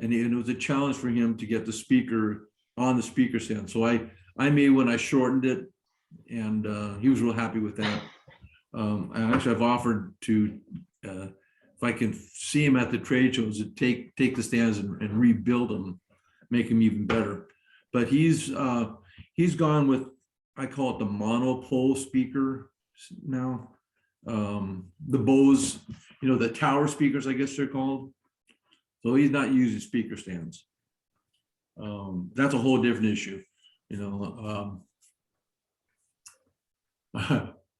and it was a challenge for him to get the speaker on the speaker stand. So I made one, I shortened it, and he was real happy with that. I've offered to, if I can see him at the trade shows, to take the stands and rebuild them, make them even better. But he's gone with I call it the monopole speaker now. The Bose, the tower speakers, I guess they're called. So he's not using speaker stands. That's a whole different issue, and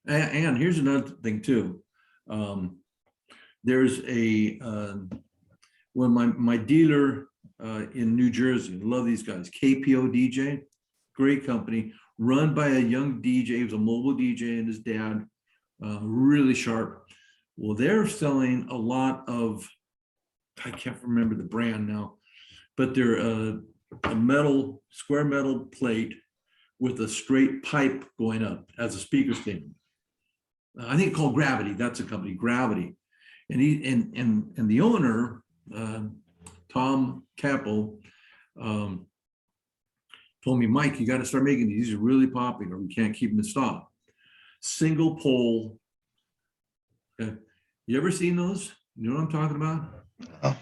here's another thing too. There's when my dealer in New Jersey, love these guys, KPO DJ, great company, run by a young DJ. He was a mobile DJ and his dad, really sharp. Well, they're selling a lot of, I can't remember the brand now, but they're a square metal plate with a straight pipe going up as a speaker stand. I think called Gravity. That's a company, Gravity. And the owner, Tom Capel, told me, Mike, you got to start making these. These are really popular. We can't keep them in stock. Single pole. Okay. You ever seen those? You know what I'm talking about? Oh.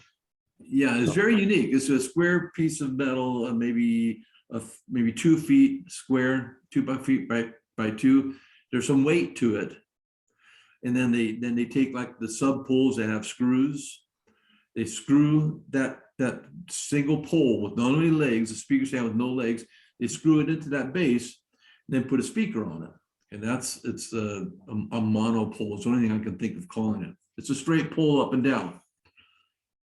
Yeah, it's very unique. It's a square piece of metal, maybe 2 feet square, 2 feet by 2. There's some weight to it. And then they take like the sub poles that have screws. They screw that single pole with not only legs, a speaker stand with no legs. They screw it into that base, then put a speaker on it. And it's a monopole. It's the only thing I can think of calling it. It's a straight pole up and down.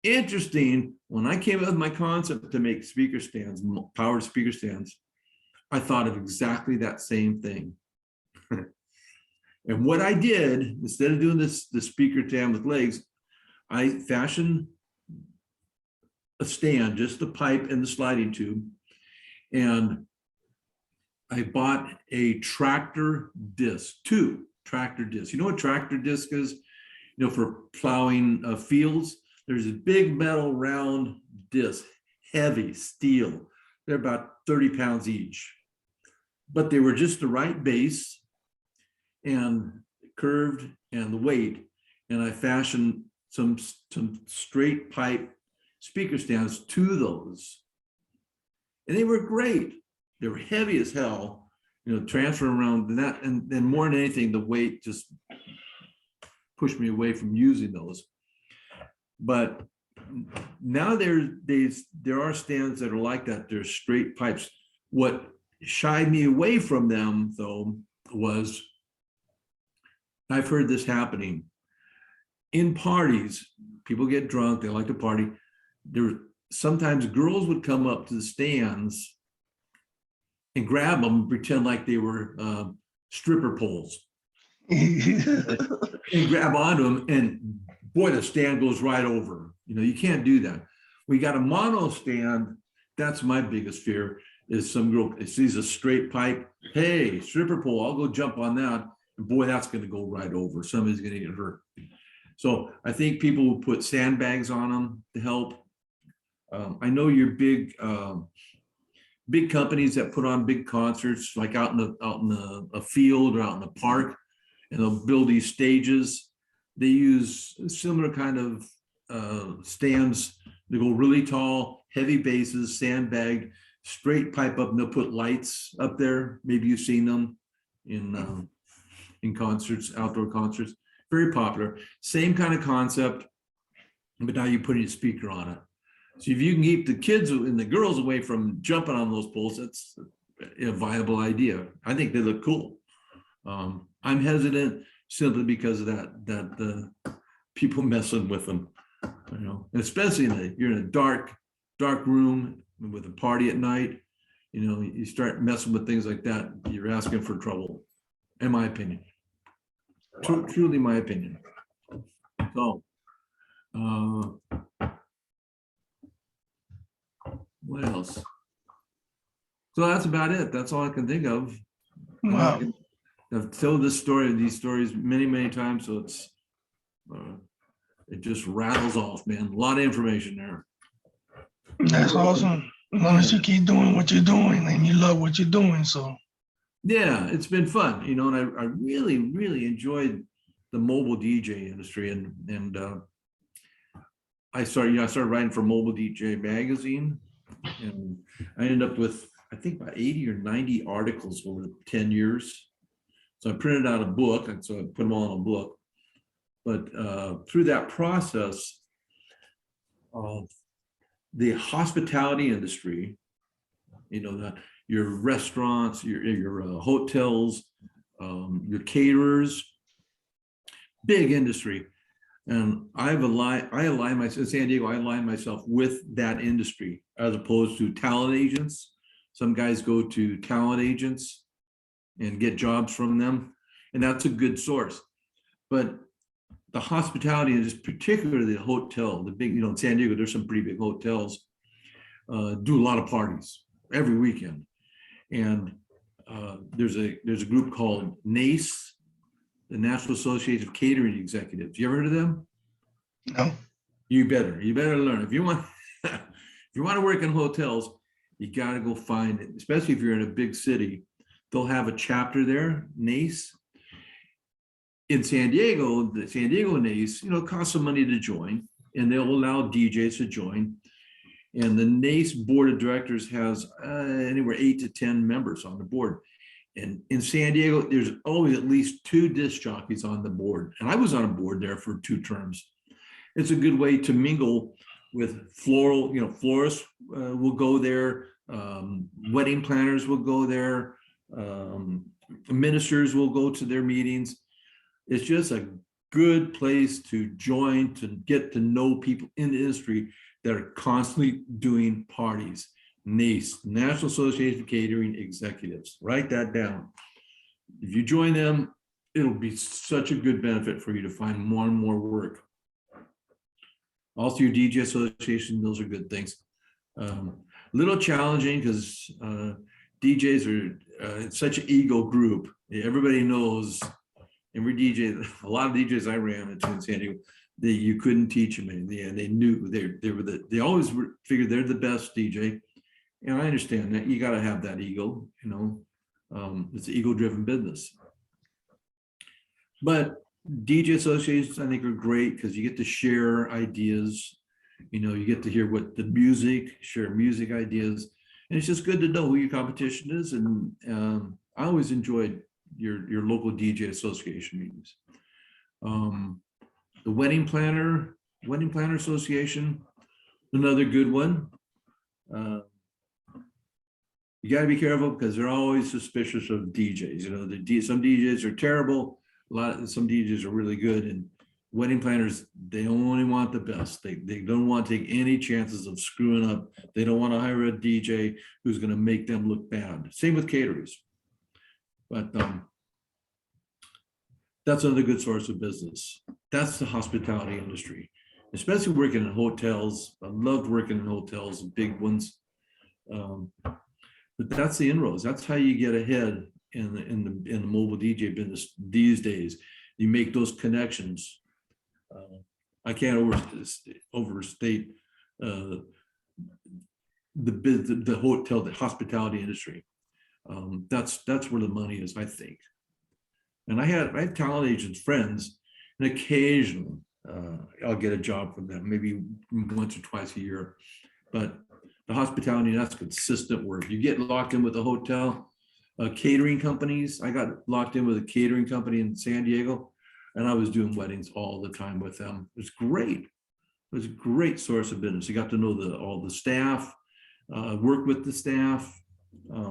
Interesting, when I came up with my concept to make speaker stands, powered speaker stands, I thought of exactly that same thing. And what I did, instead of doing the speaker stand with legs, I fashioned a stand, just the pipe and the sliding tube. And I bought a tractor disc, 2 tractor discs. You know what tractor disc is? For plowing fields. There's a big metal round disc, heavy steel. They're about 30 pounds each, but they were just the right base and curved and the weight. And I fashioned some straight pipe speaker stands to those. And they were great. They were heavy as hell, transferring around that. And then more than anything, the weight just pushed me away from using those. But now there are stands that are like that. They're straight pipes. What shied me away from them, though, was I've heard this happening in parties. People get drunk, they like to party. Sometimes girls would come up to the stands and grab them and pretend like they were stripper poles and grab onto them, and boy, the stand goes right over. You can't do that. We got a mono stand. That's my biggest fear, is some girl sees a straight pipe. Hey, stripper pole, I'll go jump on that. And boy, that's going to go right over. Somebody's going to get hurt. So I think people will put sandbags on them to help. I know your big companies that put on big concerts, like out in a field or out in the park, and they'll build these stages. They use similar kind of stands. They go really tall, heavy bases, sandbagged, straight pipe up, and they'll put lights up there. Maybe you've seen them in concerts, outdoor concerts. Very popular. Same kind of concept, but now you're putting a speaker on it. So if you can keep the kids and the girls away from jumping on those poles, that's a viable idea. I think they look cool. I'm hesitant simply because of that the people messing with them, and especially you're in a dark room with a party at night. You start messing with things like that, you're asking for trouble, in my opinion. Truly my opinion. So what else? So that's about it. That's all I can think of. Wow. I've told these stories many times, so it just rattles off, man. A lot of information there. That's awesome. As long as you keep doing what you're doing and you love what you're doing, so. Yeah, it's been fun, and I really enjoyed the mobile DJ industry, and I started writing for Mobile DJ magazine, and I ended up with I think about 80 or 90 articles over 10 years. So I printed out a book, and so I put them all in a book. But through that process, the hospitality industry, your restaurants, your hotels, your caterers, big industry. And I align myself in San Diego, I align myself with that industry as opposed to talent agents. Some guys go to talent agents and get jobs from them, and that's a good source. But the hospitality industry, particularly the hotel, the big, in San Diego, there's some pretty big hotels, do a lot of parties every weekend. And there's a group called NACE, the National Association of Catering Executives. You ever heard of them? No. You better learn. If you want to work in hotels, you got to go find it, especially if you're in a big city. They'll have a chapter there, NACE. In San Diego, the San Diego NACE, it costs some money to join, and they'll allow DJs to join. And the NACE board of directors has anywhere 8 to 10 members on the board. And in San Diego, there's always at least 2 disc jockeys on the board. And I was on a board there for 2 terms. It's a good way to mingle with florists will go there, wedding planners will go there, ministers will go to their meetings. It's just a good place to join, to get to know people in the industry that are constantly doing parties. NACE, National Association of Catering Executives. Write that down. If you join them, it'll be such a good benefit for you to find more and more work. Also, your DJ association, those are good things. Little challenging because DJs are it's such an ego group. Everybody knows, every DJ, a lot of DJs I ran into in San Diego, you couldn't teach them anything, and they knew they always figured they're the best DJ. And I understand that you got to have that ego, it's an ego-driven business. But DJ associations, I think, are great because you get to share ideas. You get to hear what share music ideas, and it's just good to know who your competition is. And I always enjoyed your local DJ association meetings. The Wedding Planner Association, another good one. You got to be careful because they're always suspicious of DJs. Some DJs are terrible. Some DJs are really good, and wedding planners, they only want the best. They don't want to take any chances of screwing up. They don't want to hire a DJ who's going to make them look bad. Same with caterers. But that's another good source of business. That's the hospitality industry, especially working in hotels. I loved working in hotels, big ones. But that's the inroads. That's how you get ahead in the mobile DJ business these days. You make those connections. I can't overstate the hospitality industry. That's where the money is, I think. And I have talent agents friends, and occasionally I'll get a job from them, maybe once or twice a year. But the hospitality, that's consistent work. You get locked in with a hotel, catering companies. I got locked in with a catering company in San Diego, and I was doing weddings all the time with them. It was great. It was a great source of business. You got to know all the staff, work with the staff.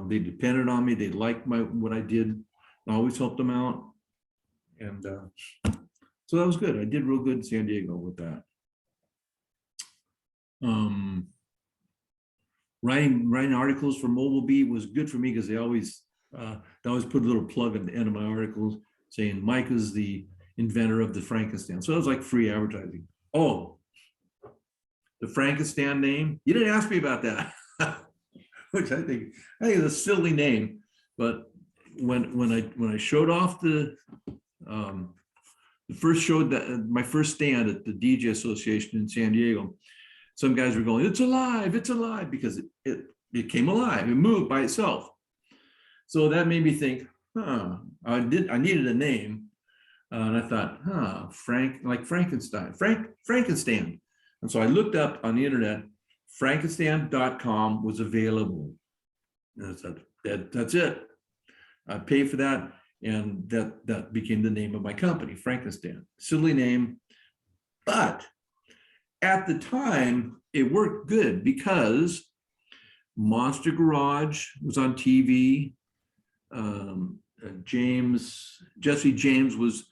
They depended on me. They liked what I did. I always helped them out. And so that was good. I did real good in San Diego with that. Writing articles for Mobile Beat was good for me because they always put a little plug at the end of my articles saying Mike is the inventor of the Frankenstein. So it was like free advertising. Oh, the Frankenstein name. You didn't ask me about that, which I think is a silly name. But when I showed off my first stand at the DJ Association in San Diego, some guys were going, it's alive, because it came alive, it moved by itself. So that made me think, I needed a name. And I thought, Frankenstein. And so I looked up on the internet, Frankenstein.com was available. And I said, that's it. I paid for that. And that became the name of my company, Frankenstand. Silly name. But at the time, it worked good because Monster Garage was on TV. Jesse James was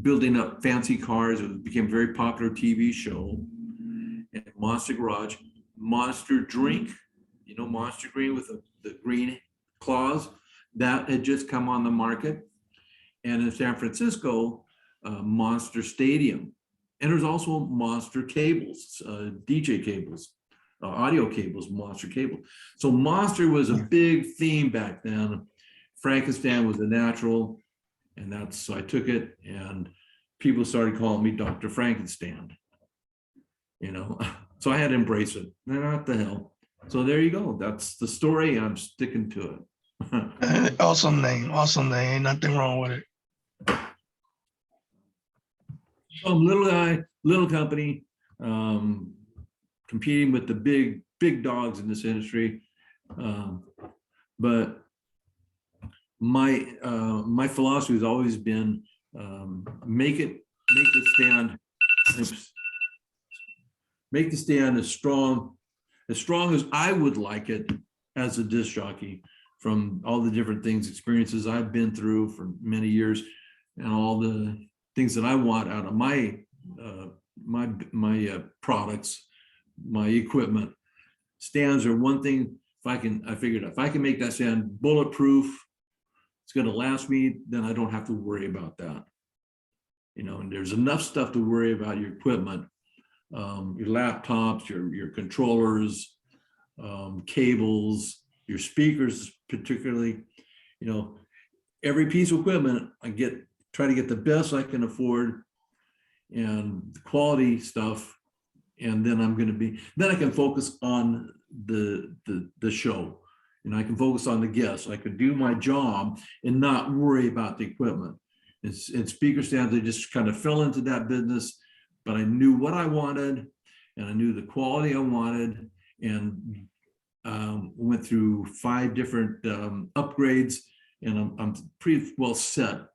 building up fancy cars. It became a very popular TV show. And Monster Garage, Monster Drink, Monster Green with the green claws, that had just come on the market. And in San Francisco, Monster Stadium. And there's also Monster Cables, DJ cables, audio cables, Monster Cable. So Monster was a big theme back then. Frankenstein was a natural, and so I took it, and people started calling me Dr. Frankenstein. So I had to embrace it. What the hell? So there you go. That's the story. I'm sticking to it. Awesome name. Ain't nothing wrong with it. So I'm little guy, little company, competing with the big dogs in this industry. But my philosophy has always been make the stand as strong as I would like it as a disc jockey, from all the different experiences I've been through for many years, and all the things that I want out of my products, my equipment. Stands are one thing. I figured if I can make that stand bulletproof, it's going to last me, then I don't have to worry about that. And there's enough stuff to worry about your equipment, your laptops, your controllers, cables, your speakers, particularly. Every piece of equipment try to get the best I can afford, and the quality stuff. And then I can focus on the show. I can focus on the guests. I could do my job and not worry about the equipment. And speaker stands, I just kind of fell into that business, but I knew what I wanted, and I knew the quality I wanted, and went through 5 different upgrades, and I'm pretty well set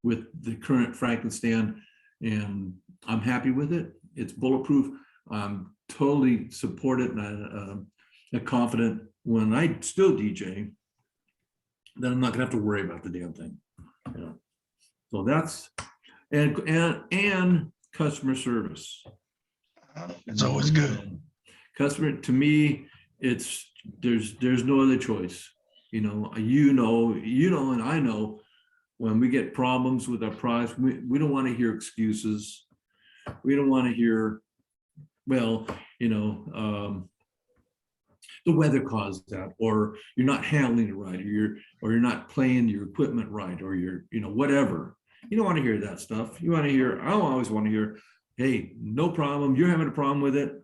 with the current Frankenstein, and I'm happy with it. It's bulletproof. I'm totally support it, and I'm confident when I still DJ that I'm not gonna have to worry about the damn thing. So that's and customer service. It's always good. Customer, to me, there's no other choice. And I know when we get problems with our products, we don't want to hear excuses. We don't want to hear, the weather caused that, or you're not handling it right, or you're not playing your equipment right, or you're, whatever. You don't want to hear that stuff. I always want to hear, hey, no problem. You're having a problem with it.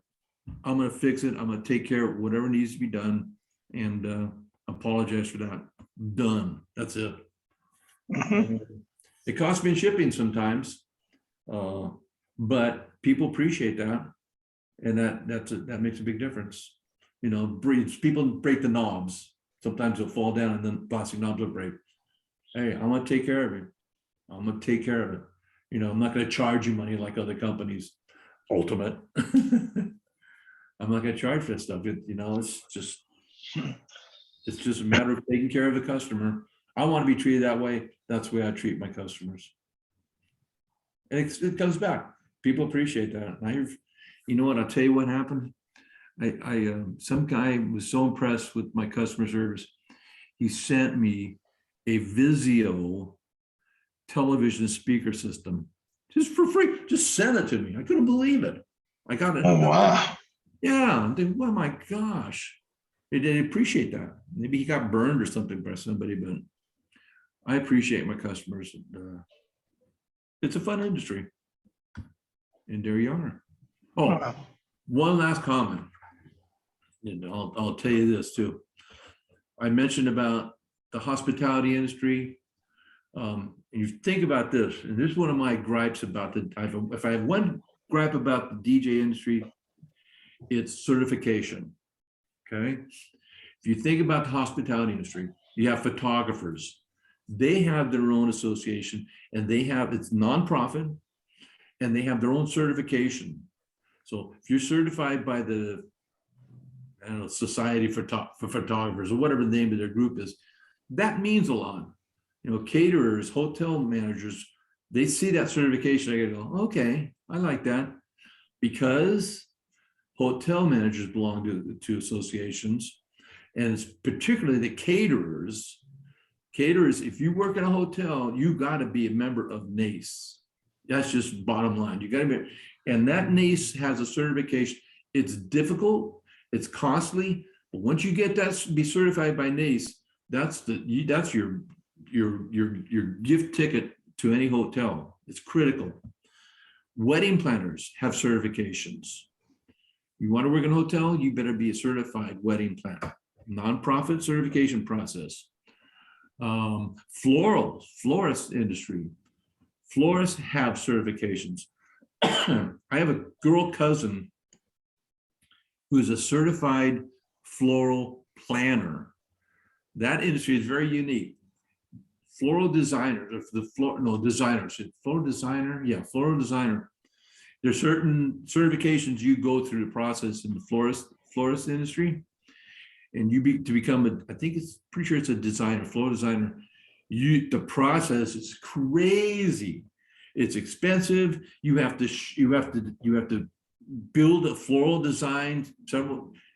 I'm going to fix it. I'm going to take care of whatever needs to be done, and apologize for that. Done. That's it. It costs me in shipping sometimes, but people appreciate that, and that makes a big difference. People break the knobs. Sometimes they'll fall down, and then plastic knobs will break. Hey, I'm going to take care of it. I'm going to take care of it. I'm not going to charge you money like other companies. Ultimate. I'm not going to charge for that stuff. It's just a matter of taking care of the customer. I want to be treated that way. That's the way I treat my customers. And it comes back. People appreciate that. I'll tell you what happened. Some guy was so impressed with my customer service. He sent me a Vizio television speaker system just for free. Just sent it to me. I couldn't believe it. I got it. Oh, wow. Yeah. Oh my gosh. They appreciate that. Maybe he got burned or something by somebody, but I appreciate my customers. It's a fun industry. And there you are. Oh, Wow. one last comment. And I'll tell you this too. I mentioned about the hospitality industry. You think about this, and this is one of my gripes about if I have one gripe about the DJ industry, it's certification. Okay. If you think about the hospitality industry, you have photographers. They have their own association and it's nonprofit and they have their own certification. So if you're certified by the, I don't know, Society for Photographers or whatever the name of their group is, that means a lot. You know, caterers, hotel managers, they see that certification, they go, okay, I like that. Because hotel managers belong to associations, and it's particularly the caterers. Caterers, if you work in a hotel, you got to be a member of NACE. That's just bottom line. You got to be, and that NACE has a certification. It's difficult, it's costly, but once you get that, be certified by NACE, that's your gift ticket to any hotel. It's critical. Wedding planners have certifications. You want to work in a hotel, you better be a certified wedding planner. Nonprofit certification process. Florist industry. Florists have certifications. I have a girl cousin who's a certified floral planner. That industry is very unique. Floral designers, floral designer. Yeah, floral designer. There's certain certifications you go through the process in the florist industry, and to become I think it's pretty sure it's a designer, floral designer. The process is crazy. It's expensive. You have to build a floral design.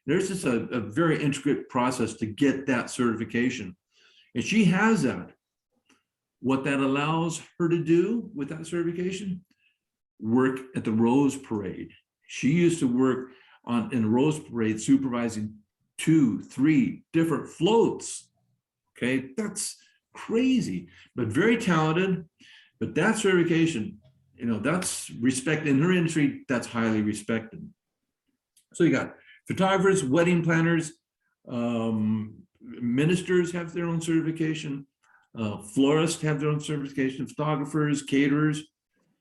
There's just a very intricate process to get that certification, and she has that. What that allows her to do with that certification, work at the Rose Parade. She used to work in the Rose Parade supervising 2-3 different floats. Okay, that's crazy, but very talented. But that certification, you know, that's respect in her industry, that's highly respected. So you got photographers, wedding planners, ministers have their own certification. Florists have their own certification, photographers, caterers,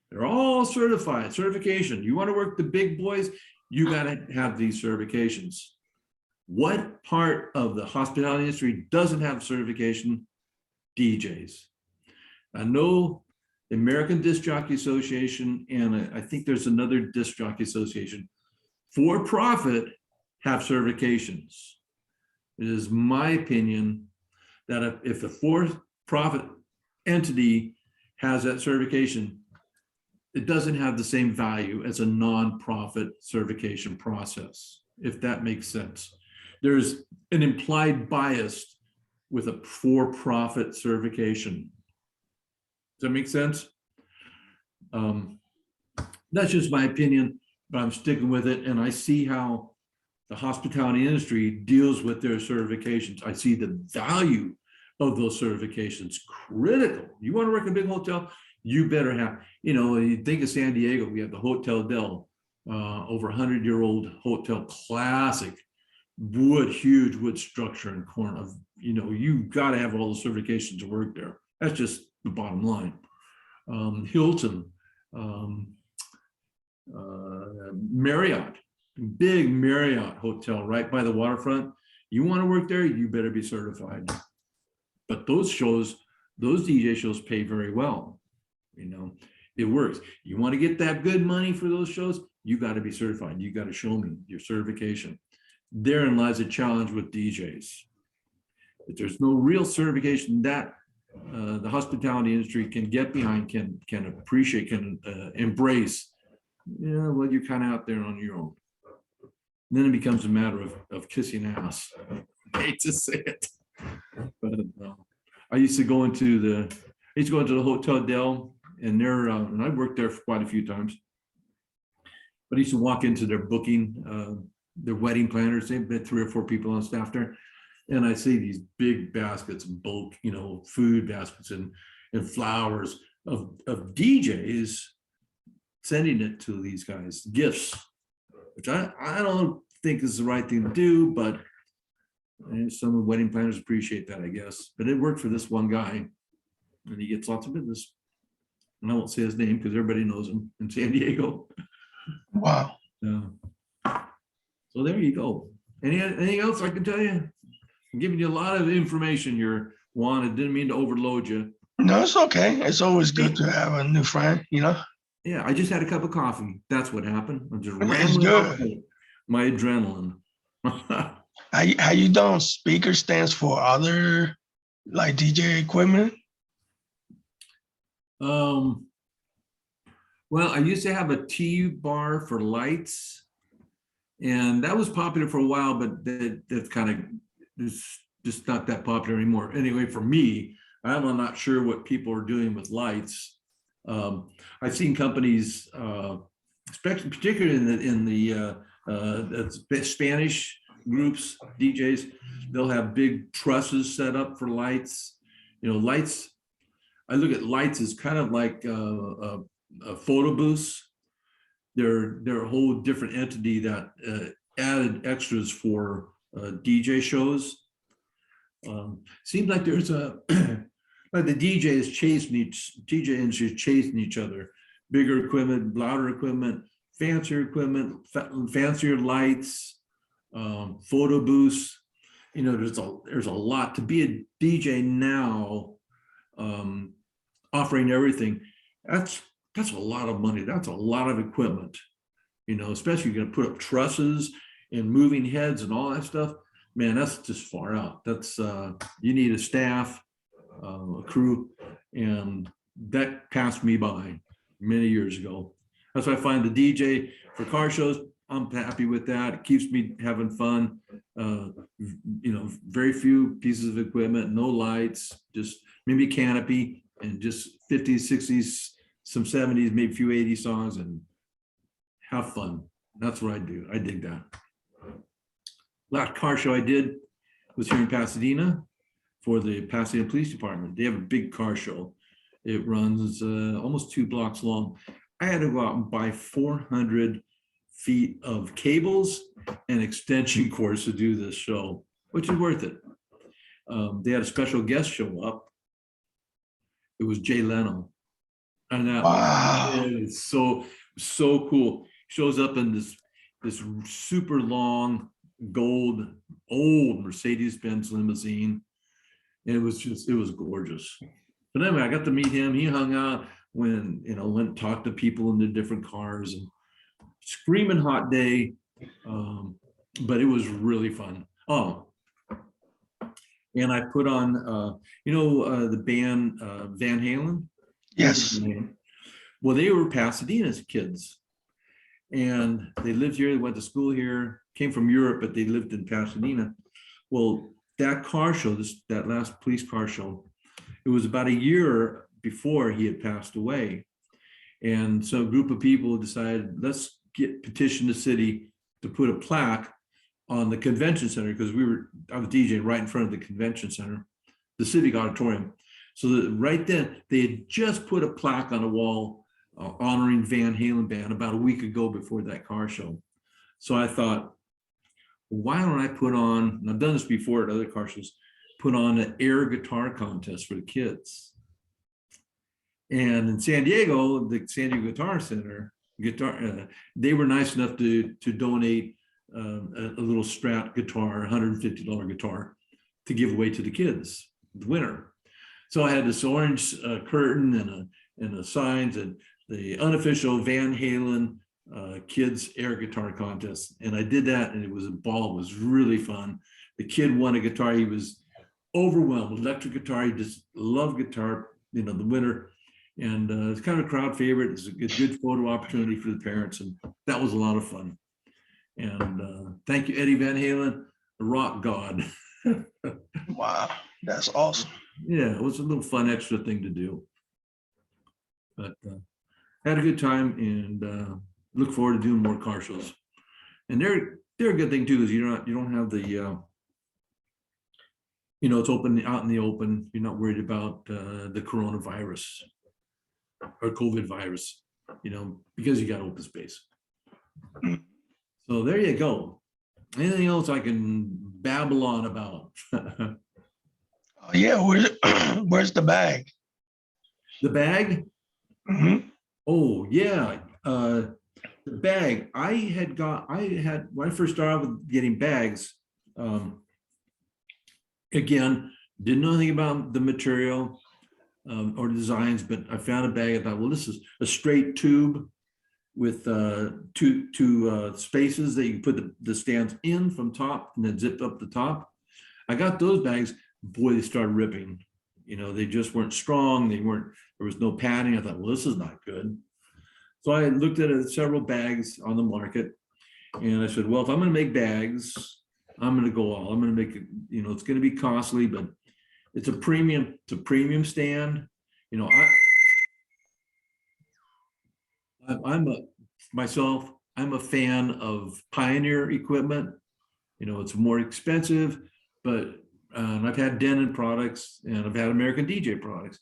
they're all certified, certification. You want to work the big boys, you got to have these certifications. What part of the hospitality industry doesn't have certification? DJs. I know the American Disc Jockey Association, and I think there's another disc jockey association, for profit, have certifications. It is my opinion that if a for-profit entity has that certification, it doesn't have the same value as a nonprofit certification process, if that makes sense. There's an implied bias with a for-profit certification. Does that make sense? That's just my opinion, but I'm sticking with it, and I see how the hospitality industry deals with their certifications. I see the value of those certifications critical. You want to work in a big hotel, you better have, you know, you think of San Diego, we have the Hotel Del, over 100-year-old hotel, classic wood, huge wood structure and corner of, you know, you got to have all the certifications to work there. That's just the bottom line. Hilton, Marriott, big Marriott hotel right by the waterfront. You want to work there, you better be certified. But those shows, those DJ shows pay very well. You know, it works. You want to get that good money for those shows, you got to be certified. You got to show me your certification. Therein lies a challenge with DJs. If there's no real certification that the hospitality industry can get behind, can appreciate, can embrace, yeah, well, you're kind of out there on your own. And then it becomes a matter of kissing ass. I hate to say it, but I used to go into the Hotel Del, and and I worked there for quite a few times. But I used to walk into their booking, their wedding planners. They've been 3 or 4 people on staff there, and I see these big baskets of bulk, you know, food baskets and flowers of DJs sending it to these guys, gifts, which I don't think is the right thing to do, but some wedding planners appreciate that, I guess. But it worked for this one guy, and he gets lots of business. And I won't say his name because everybody knows him in San Diego. Wow. So there you go. Anything else I can tell you? I'm giving you a lot of information here, Juan. I didn't mean to overload you. No, it's okay. It's always good to have a new friend, you know? Yeah, I just had a cup of coffee. That's what happened. I'm just It's rambling off good. my adrenaline. How you doing? Speaker stands for other like DJ equipment. Um, well, I used to have a T bar for lights, and that was popular for a while, but that's kind of just not that popular anymore. Anyway, for me, I'm not sure what people are doing with lights. I've seen companies, especially particularly in the Spanish groups, DJs, they'll have big trusses set up for lights. You know, lights. I look at lights as kind of like a photo booths. They're a whole different entity that added extras for DJ shows. Seems like there's a like the DJ industry is chasing each other. Bigger equipment, louder equipment, fancier equipment, fancier lights, photo booths. You know, there's a lot to be a DJ now. Offering everything, that's a lot of money. That's a lot of equipment, you know, especially you're going to put up trusses and moving heads and all that stuff. Man, that's just far out. That's you need a staff, a crew, and that passed me by many years ago. That's why I find the DJ for car shows, I'm happy with that. It keeps me having fun. You know, very few pieces of equipment, no lights, just maybe canopy and just 50s, 60s, some 70s, maybe a few 80 songs, and have fun. That's what I do. I dig that. Last car show I did was here in Pasadena for the Pasadena Police Department. They have a big car show. It runs almost 2 blocks long. I had to go out and buy 400 feet of cables and extension cords to do this show, which is worth it. They had a special guest show up. It was Jay Leno. And that Wow. is so cool. Shows up in this super long gold old Mercedes-Benz limousine. And it was gorgeous. But anyway, I got to meet him. He hung out went and talked to people in the different cars, and screaming hot day. But it was really fun. Oh, and I put on, the band Van Halen. Yes. Well, they were Pasadena's kids, and they lived here. They went to school here. Came from Europe, but they lived in Pasadena. Well, that car show, that last police car show, it was about a year before he had passed away, and so a group of people decided, let's petition the city to put a plaque on the convention center, because I was DJing right in front of the convention center, the Civic Auditorium. So that right then they had just put a plaque on a wall honoring Van Halen band about a week ago before that car show. So I thought, why don't I put on, and I've done this before at other car shows, put on an air guitar contest for the kids. And in San Diego, the San Diego Guitar Center, they were nice enough to donate a little Strat guitar, $150 guitar, to give away to the kids, the winner. So I had this orange curtain and the signs and the unofficial Van Halen kids air guitar contest. And I did that, and it was a ball. It was really fun. The kid won a guitar. He was overwhelmed. Electric guitar. He just loved guitar, the winner. And it's kind of a crowd favorite. It's a good photo opportunity for the parents. And that was a lot of fun. And thank you, Eddie Van Halen, the rock god. Wow. That's awesome. Yeah, it was a little fun extra thing to do. But had a good time, and look forward to doing more car shows. And they're a good thing too, because you don't have the it's open out in the open. You're not worried about the coronavirus or COVID virus, because you got open space. So there you go. Anything else I can babble on about? Oh, yeah. Where's the bag? The bag? Mhm. Oh yeah. The bag. When I first started with getting bags, Again, didn't know anything about the material or designs, but I found a bag. I thought, well, this is a straight tube with two spaces that you can put the stands in from top and then zip up the top. I got those bags. Boy, they started ripping. You know, they just weren't strong. There was no padding. I thought, well, this is not good. So I looked at several bags on the market, and I said, well, if I'm going to make bags, I'm going to go all. I'm going to make it. You know, it's going to be costly, but it's a premium stand. You know, I'm a fan of Pioneer equipment. You know, it's more expensive, but I've had Denon products and I've had American DJ products.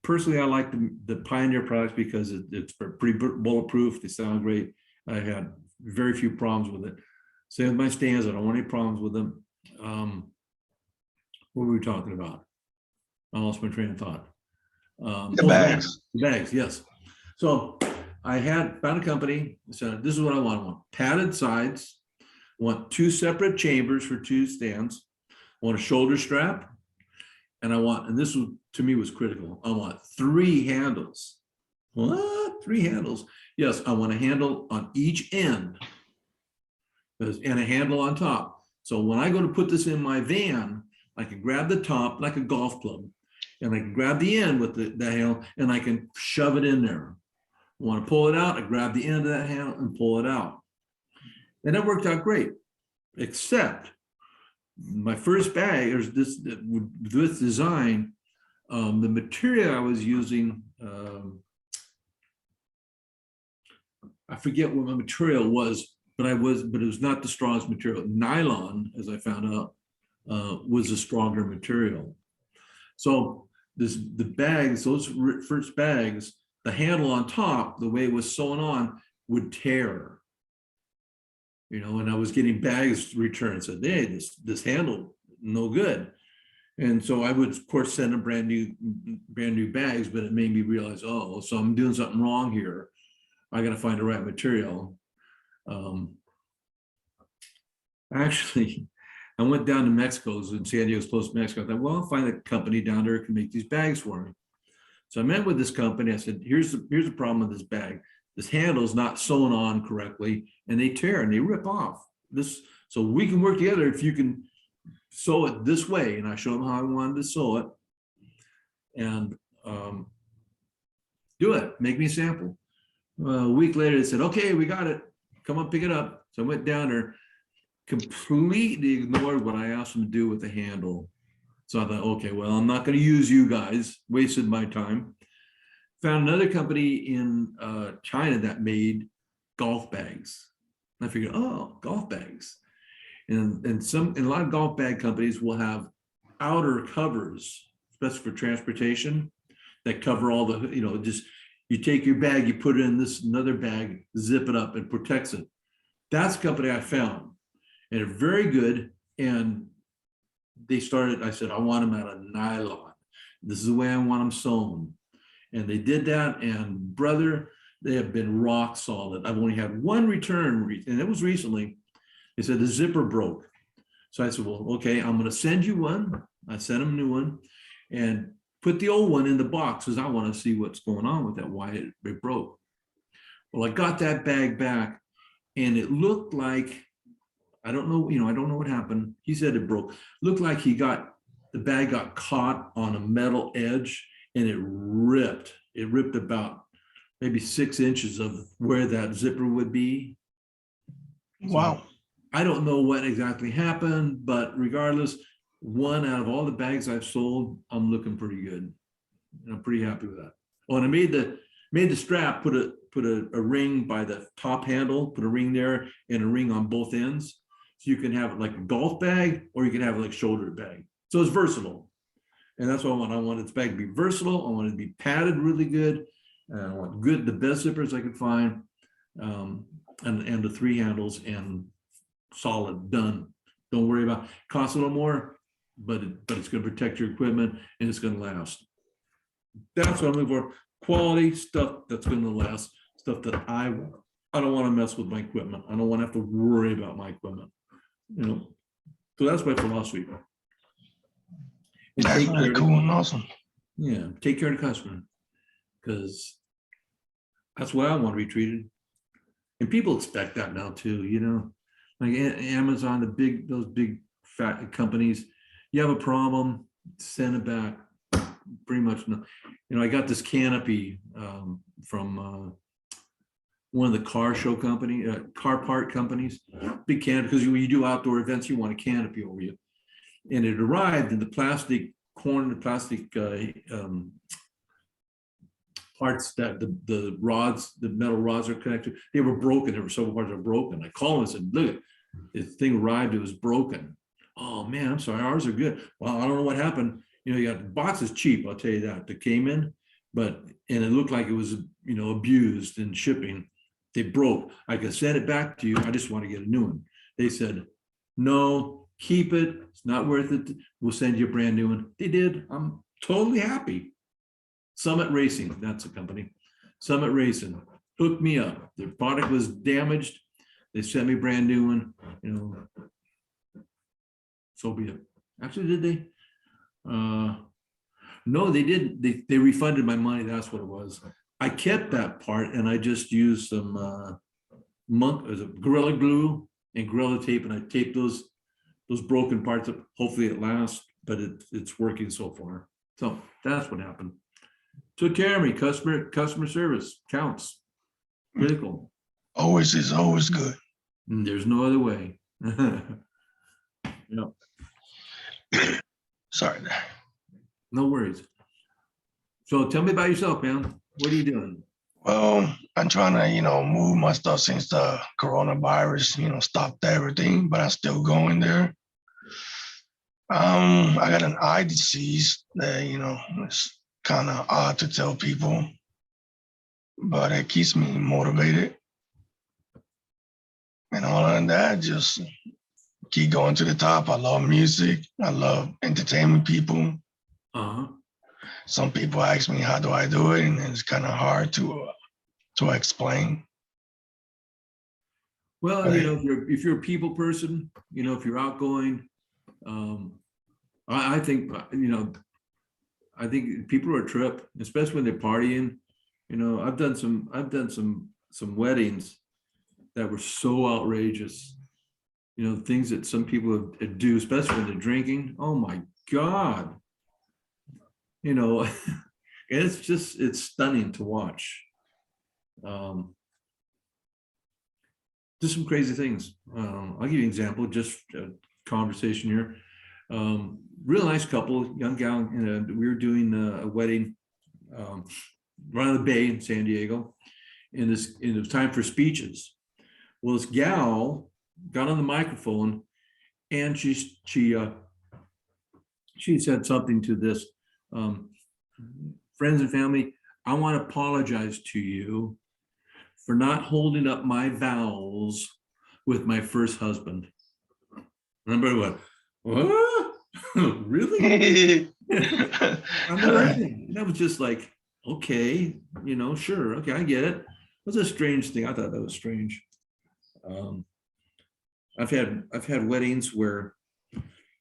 Personally, I like the Pioneer products because it's pretty bulletproof. They sound great. I had very few problems with it. Same with my stands. I don't want any problems with them. What were we talking about? I lost my train of thought. The bags. The bags, yes. So I found a company, said, this is what I want. I want padded sides, I want 2 separate chambers for 2 stands, I want a shoulder strap, and and this was, to me, was critical, I want 3 handles. What? 3 handles? Yes, I want a handle on each end and a handle on top. So when I go to put this in my van, I can grab the top like a golf club, and I can grab the end with the handle, and I can shove it in there. I want to pull it out, I grab the end of that handle and pull it out. And it worked out great, except my first bag, or this design, the material I was using, I forget what my material was, but it was not the strongest material. Nylon, as I found out, was a stronger material. So the bags, those first bags, the handle on top, the way it was sewn on, would tear. You know, and I was getting bags returned, said, hey, this handle, no good. And so I would, of course, send them brand new bags, but it made me realize, oh, so I'm doing something wrong here. I got to find the right material. Actually, I went down to Mexico, in San Diego's close to Mexico. I thought, well, I'll find a company down there who can make these bags for me. So I met with this company. I said, here's the problem with this bag. This handle is not sewn on correctly, and they tear and they rip off. So we can work together if you can sew it this way. And I showed them how I wanted to sew it, and do it. Make me a sample. A week later, they said, okay, we got it. Come on, pick it up. So I went down there, completely ignored what I asked them to do with the handle. So I thought, okay, well, I'm not going to use you guys. Wasted my time. Found another company in China that made golf bags. I figured, oh, golf bags. And a lot of golf bag companies will have outer covers, especially for transportation, that cover all the, you know, just you take your bag, you put it in this another bag, zip it up, and protects it. That's the company I found, and they're very good. And they started, I said, I want them out of nylon. This is the way I want them sewn. And they did that, and brother, they have been rock solid. I've only had one return, and it was recently. They said the zipper broke. So I said, well, okay, I'm gonna send you one. I sent them a new one, and put the old one in the box because I want to see what's going on with that, why it broke. Well, I got that bag back, and it looked like, I don't know, I don't know what happened. He said it broke. Looked like the bag got caught on a metal edge, and it ripped. It ripped about maybe 6 inches of where that zipper would be. Wow. So I don't know what exactly happened, but regardless, one out of all the bags I've sold, I'm looking pretty good. And I'm pretty happy with that. Oh, and I made the strap, put a ring by the top handle, put a ring there and a ring on both ends. So you can have it like a golf bag, or you can have it like shoulder bag. So it's versatile. And that's what I want. I want this bag to be versatile. I want it to be padded really good. I want the best zippers I could find. And the 3 handles, and solid, done. Don't worry about it. Costs a little more, but it's going to protect your equipment, and it's going to last. That's what I'm looking for. Quality stuff that's going to last, stuff that I want. I don't want to mess with my equipment. I don't want to have to worry about my equipment. So that's my philosophy. And That's take really care of- cool and awesome. Yeah, take care of the customer, because that's why I want to be treated. And people expect that now too, you know, like Amazon, those big fat companies, you have a problem, send it back. Pretty much, no. You know, I got this canopy from one of the car part companies, big canopy, because when you do outdoor events, you want a canopy over you. And it arrived in the plastic parts that the rods, the metal rods are connected. They were broken. There were several parts that were broken. I called him and said, look, this thing arrived, it was broken. Oh man, I'm sorry, ours are good. Well, I don't know what happened. You know, you got boxes cheap, I'll tell you that came in, and it looked like it was, you know, abused in shipping. They broke. I could send it back to you. I just want to get a new one. They said, no, keep it. It's not worth it. We'll send you a brand new one. They did. I'm totally happy. Summit Racing, that's a company. Summit Racing hooked me up. Their product was damaged. They sent me a brand new one, you know. So be it. Actually, did they? No, they didn't. They refunded my money. That's what it was. I kept that part and I just used some Gorilla Glue and Gorilla Tape, and I taped those broken parts up. Hopefully it lasts, but it's working so far. So that's what happened. Took care of me. Customer service counts. Critical. Always is always good. And there's no other way. No, Sorry. no worries. So tell me about yourself, man. What are you doing? Well, I'm trying to, you know, move my stuff since the coronavirus, you know, stopped everything, but I'm still going there. I got an eye disease that, you know, it's kind of odd to tell people, but it keeps me motivated. And all of that, just keep going to the top. I love music. I love entertaining people. Uh-huh. Some people ask me, how do I do it? And it's kind of hard to explain. Well, you know, if you're a people person, you know, if you're outgoing, I think, you know, I think people are a trip, especially when they're partying. You know, I've done some weddings that were so outrageous. You know, things that some people do, especially when they're drinking. Oh my God. You know, it's stunning to watch. Just some crazy things. I'll give you an example, just a conversation here. Real nice couple, young gal, we were doing a wedding right on the bay in San Diego, and it was time for speeches. Well, this gal got on the microphone and she said something to this, friends and family, I want to apologize to you for not holding up my vows with my first husband. Remember what? Really? I'm learning. And I was just like, okay, you know, sure. Okay, I get it. It was a strange thing. I thought that was strange. I've had weddings where,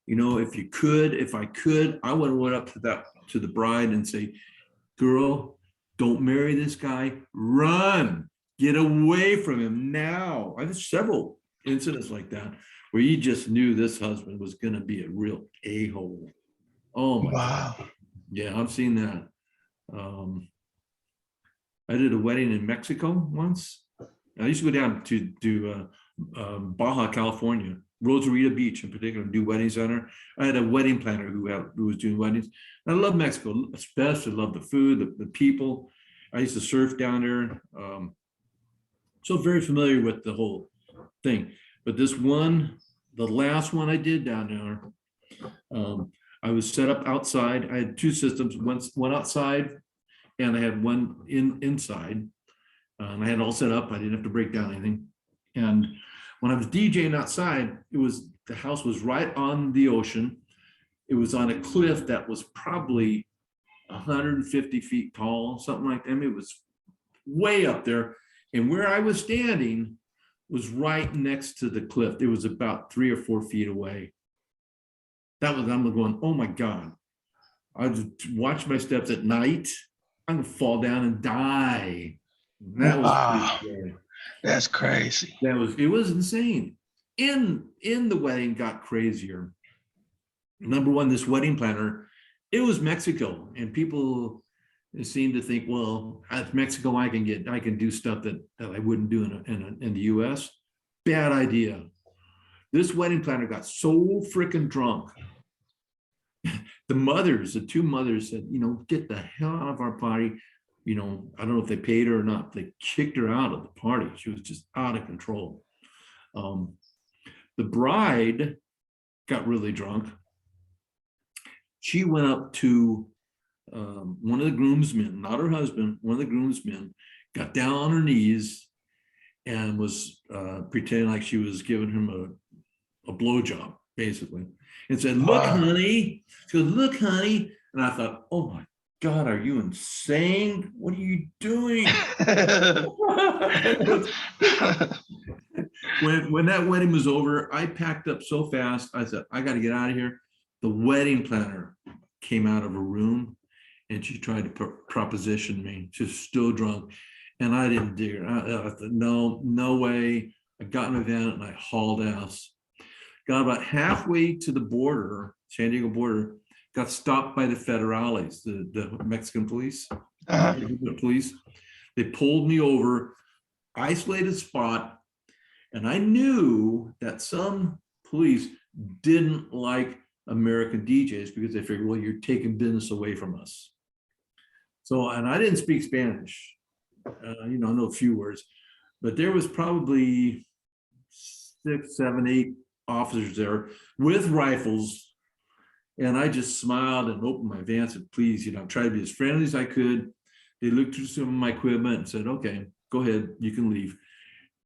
you know, if I could, I would have went up to the bride and say, girl, don't marry this guy, run, get away from him now. I had several incidents like that where you just knew this husband was going to be a real a-hole. Oh my Wow. God. Yeah, I've seen that. I did a wedding in Mexico once. I used to go down to Baja California, Rosarita Beach in particular, do weddings on her. I had a wedding planner who was doing weddings. I love Mexico, especially love the food, the people. I used to surf down there. So very familiar with the whole thing. But this one, the last one I did down there, I was set up outside. I had two systems, one outside and I had one inside. I had it all set up. I didn't have to break down anything. And when I was DJing outside, the house was right on the ocean. It was on a cliff that was probably 150 feet tall, something like that. I mean, it was way up there. And where I was standing was right next to the cliff. It was about 3 or 4 feet away. I'm going, oh my God. I just watch my steps at night. I'm gonna fall down and die. And that was pretty Wow, scary. that's crazy. It was insane. In the wedding got crazier. Number one, this wedding planner, it was Mexico, and people seem to think, well, at Mexico, I can do stuff that I wouldn't do in the US. Bad idea. This wedding planner got so freaking drunk. The two mothers said, get the hell out of our party. I don't know if they paid her or not. They kicked her out of the party. She was just out of control. The bride got really drunk. She went up to one of the groomsmen, not her husband, one of the groomsmen, got down on her knees and was pretending like she was giving him a blowjob, basically, and said, "Look, Wow. honey." She goes, "Look, honey," and I thought, "Oh my God, are you insane? What are you doing?" When that wedding was over, I packed up so fast. I said, "I got to get out of here." The wedding planner came out of her room and she tried to proposition me. She was still drunk, and I didn't dig her. I thought, no way. I got in a van and I hauled ass. Got about halfway to the border, San Diego border, got stopped by the federales, the Mexican police. Uh-huh. The police. They pulled me over, isolated spot, and I knew that some police didn't like American DJs because they figured, well, you're taking business away from us. So, and I didn't speak Spanish. I know a few words, but there was probably 6, 7, 8 officers there with rifles. And I just smiled and opened my van and said, please, try to be as friendly as I could. They looked through some of my equipment and said, okay, go ahead, you can leave.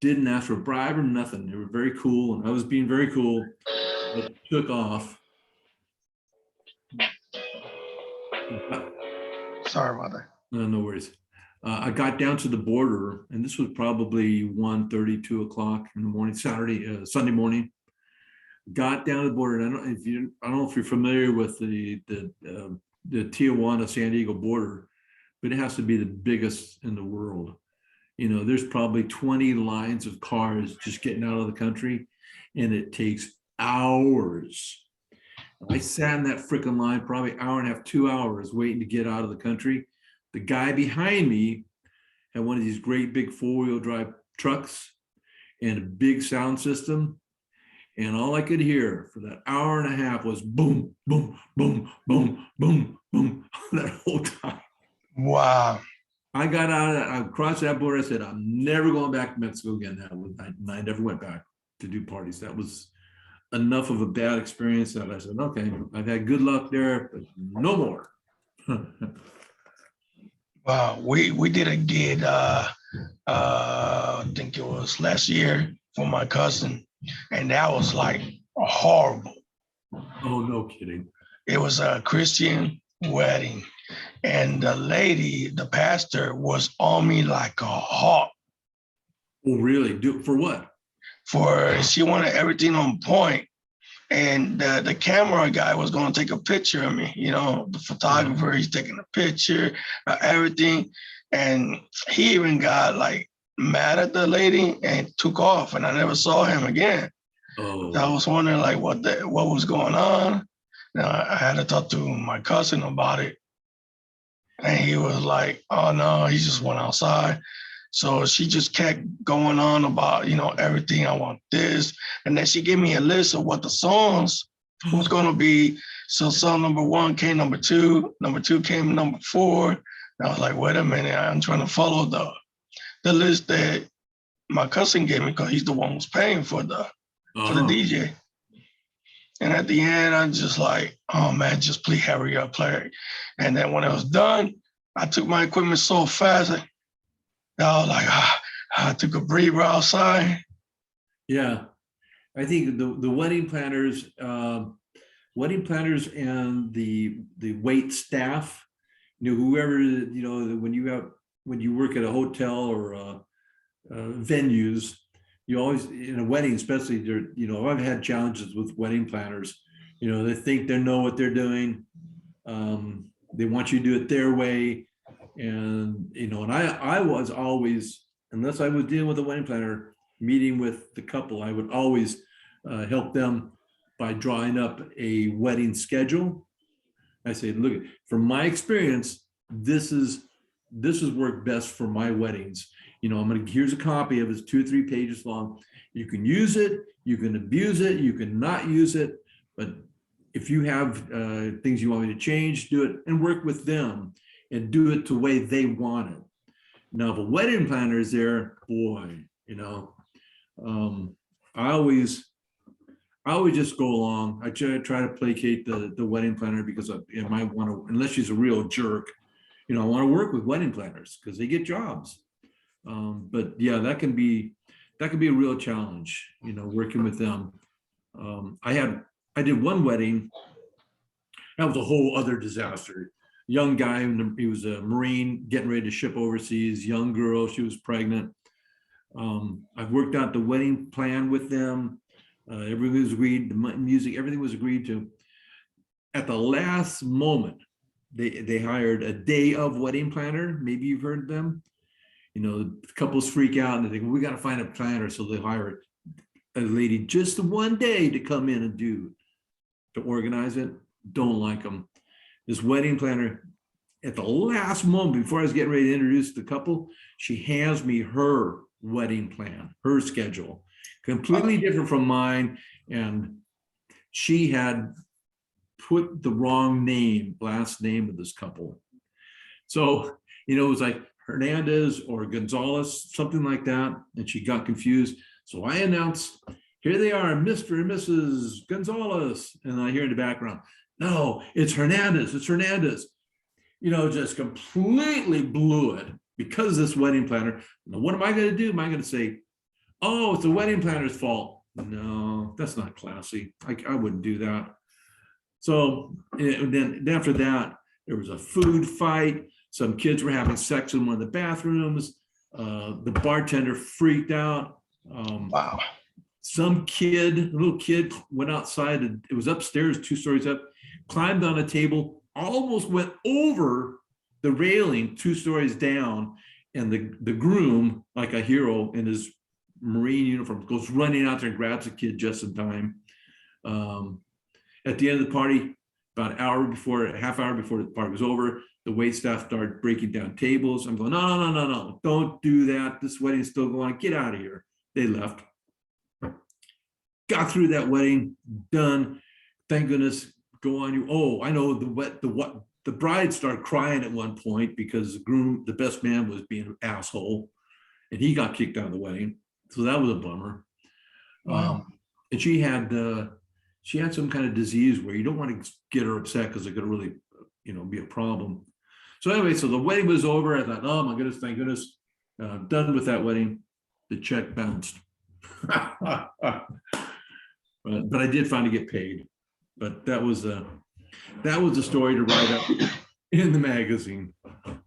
Didn't ask for a bribe or nothing. They were very cool, and I was being very cool. It took off. Sorry about that. No worries. I got down to the border, and this was probably 1:30, 2 o'clock in the morning, Sunday morning. Got down to the border, and I don't know if you're familiar with the Tijuana San Diego border, but it has to be the biggest in the world. There's probably 20 lines of cars just getting out of the country, and it takes hours. I sat in that freaking line probably hour and a half, 2 hours waiting to get out of the country. The guy behind me had one of these great big 4-wheel drive trucks and a big sound system. And all I could hear for that hour and a half was boom, boom, boom, boom, boom, boom, that whole time. Wow. I got out, I crossed that border. I said, I'm never going back to Mexico again. I never went back to do parties. That was enough of a bad experience that I said, okay, I've had good luck there, but no more. Wow. We did a gig, I think it was last year for my cousin, and that was like horrible. Oh, no kidding. It was a Christian wedding, and the pastor was on me like a hawk. Oh, really? For what? She wanted everything on point, and the camera guy was going to take a picture of me. The photographer, he's taking a picture, everything, and he even got like mad at the lady and took off, and I never saw him again. Oh, So I was wondering like what was going on. Now I had to talk to my cousin about it, and he was like, "Oh no, he just went outside." So she just kept going on about, everything. I want this. And then she gave me a list of what the songs was going to be. So song number 1 came number 2. Number 2 came number 4. And I was like, wait a minute. I'm trying to follow the list that my cousin gave me because he's the one who's paying for the DJ. And at the end, I'm just like, oh man, just please hurry up, play. And then when it was done, I took my equipment so fast. I was like, I took a breather outside. yeah. I think the wedding planners and the wait staff, whoever, when you work at a hotel or venues, you always, in a wedding, especially, I've had challenges with wedding planners. They think they know what they're doing. They want you to do it their way. And I was always, unless I was dealing with a wedding planner, meeting with the couple, I would always help them by drawing up a wedding schedule. I say, look, from my experience, this is worked best for my weddings. Here's a copy of it. It's 2 or 3 pages long. You can use it, you can abuse it, you can not use it, but if you have things you want me to change, do it, and work with them and do it the way they want it. Now, if a wedding planner is there, boy, I always just go along. I try to placate the wedding planner because I might want to, unless she's a real jerk, I want to work with wedding planners because they get jobs. But yeah, that can be a real challenge, working with them. I did one wedding. That was a whole other disaster. Young guy, he was a Marine getting ready to ship overseas, young girl, she was pregnant. I've worked out the wedding plan with them. Everything was agreed, the music, everything was agreed to. At the last moment, they hired a day of wedding planner. Maybe you've heard of them. Couples freak out and they think, well, we got to find a planner. So they hire a lady just the one day to come in and to organize it. Don't like them. This wedding planner, at the last moment, before I was getting ready to introduce the couple, she hands me her wedding plan, her schedule, completely different from mine. And she had put the wrong last name of this couple. So, it was like Hernandez or Gonzalez, something like that. And she got confused. So I announced, here they are, Mr. and Mrs. Gonzalez. And I hear in the background, no, it's Hernandez, it's Hernandez. Just completely blew it because this wedding planner. Now, what am I going to do? Am I going to say, oh, it's the wedding planner's fault? No, that's not classy. I wouldn't do that. So then after that, there was a food fight. Some kids were having sex in one of the bathrooms. The bartender freaked out. Wow. Some little kid went outside, and it was upstairs, 2 stories up, climbed on a table, almost went over the railing 2 stories down. And the groom, like a hero in his Marine uniform, goes running out there and grabs the kid just in time. At the end of the party, about a half hour before the party was over, the wait staff started breaking down tables. I'm going, no, don't do that. This wedding's still going on. Get out of here. They left. Got through that wedding, done. Thank goodness. Go on. I know the bride started crying at one point because the best man, was being an asshole, and he got kicked out of the wedding. So that was a bummer. Wow. And she had some kind of disease where you don't want to get her upset because it could really, be a problem. So anyway, so the wedding was over. I thought, oh my goodness, thank goodness, done with that wedding. The check bounced. But I did finally get paid. But that was a story to write up in the magazine.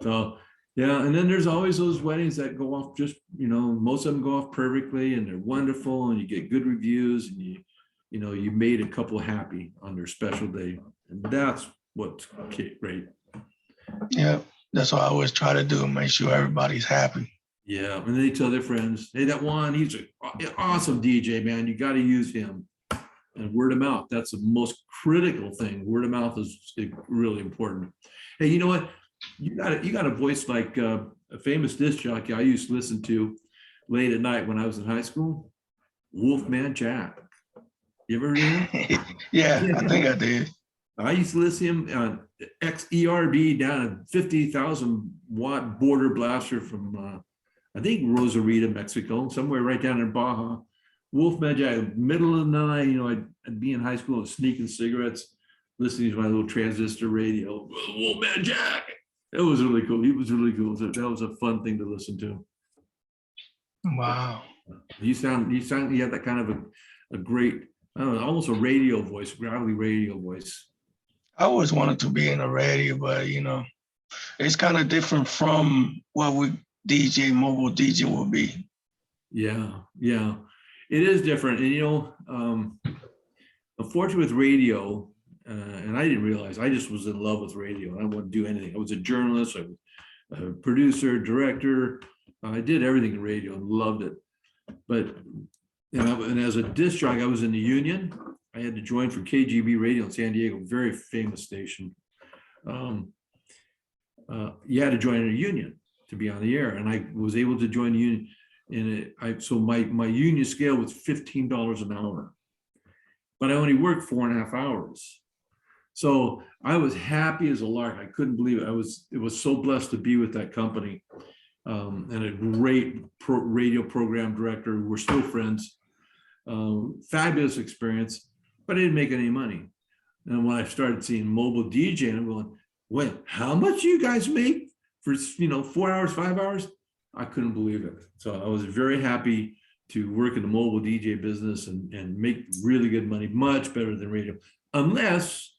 So yeah, and then there's always those weddings that go off just, most of them go off perfectly and they're wonderful and you get good reviews and you made a couple happy on their special day. And that's what's great. Yeah, that's what I always try to do, make sure everybody's happy. Yeah, and they tell their friends, hey, that one, he's an awesome DJ, man. You got to use him. And word of mouth, that's the most critical thing. Word of mouth is really important. Hey, you know what? You got a voice like a famous disc jockey I used to listen to late at night when I was in high school, Wolfman Jack. You ever heard of him? Yeah, I think I did. I used to listen to him on XERB down a 50,000 watt border blaster from I think Rosarita, Mexico, somewhere right down in Baja. Wolfman Jack, middle of the night, I'd be in high school and sneaking cigarettes, listening to my little transistor radio. Wolfman Jack. It was really cool. He was really cool. So that was a fun thing to listen to. Wow. You have that kind of a great, I don't know, almost a radio voice, gravelly radio voice. I always wanted to be in a radio, but it's kind of different from what mobile DJ will be. Yeah. It is different. And unfortunately with radio, and I didn't realize, I just was in love with radio. And I wouldn't do anything. I was a journalist, I was a producer, director. I did everything in radio and loved it. But, and as a disc jockey, I was in the union. I had to join for KGB Radio in San Diego, very famous station. You had to join a union to be on the air, and I was able to join the union. And so my union scale was $15 an hour, but I only worked 4.5 hours. So I was happy as a lark. I couldn't believe it. It was so blessed to be with that company, and a great radio program director. We're still friends. Fabulous experience, but I didn't make any money. And when I started seeing mobile DJing, I'm going, wait, how much you guys make for 4 hours, 5 hours? I couldn't believe it. So I was very happy to work in the mobile DJ business and make really good money, much better than radio, unless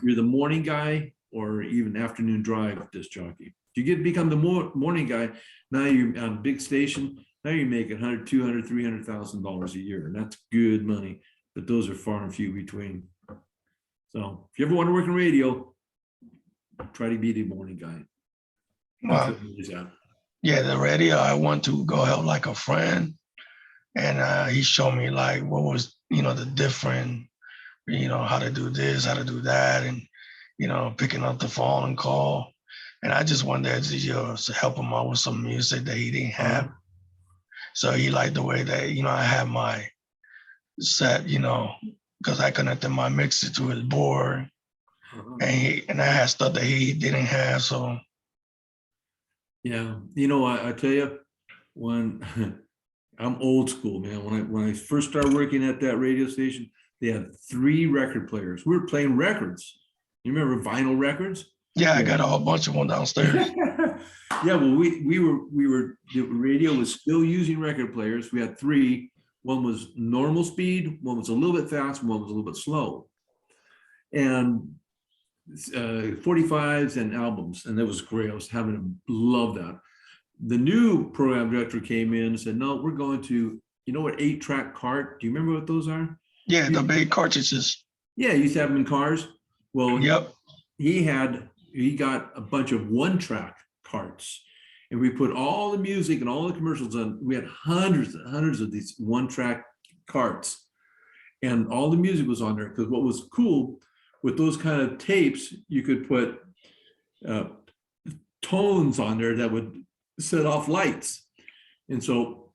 you're the morning guy or even afternoon drive disc jockey. You become the morning guy, now you're on a big station, now you're making $100,000, $200,000, $300,000 a year, and that's good money, but those are far and few between. So if you ever want to work in radio, try to be the morning guy. Well, yeah, the radio, I want to go help like a friend. And he showed me like what was, the different, how to do this, how to do that, and, picking up the phone and call. And I just wanted to help him out with some music that he didn't have. So he liked the way that, I have my set, because I connected my mixer to his board. And I had stuff that he didn't have. So yeah, I tell you, when I'm old school, man. When I first started working at that radio station, they had 3 record players. We were playing records. You remember vinyl records? Yeah, I got a whole bunch of them downstairs. Yeah, well, the radio was still using record players. We had 3. One was normal speed, one was a little bit fast, and one was a little bit slow. And 45s and albums, and that was great. I was having to love that. The new program director came in and said, no, we're going to, what 8-track cart? Do you remember what those are? Yeah, the big cartridges. Yeah, you used to have them in cars. Well, yep. He got a bunch of 1-track carts, and we put all the music and all the commercials on. We had hundreds and hundreds of these 1-track carts, and all the music was on there. Because what was cool with those kind of tapes, you could put tones on there that would set off lights. And so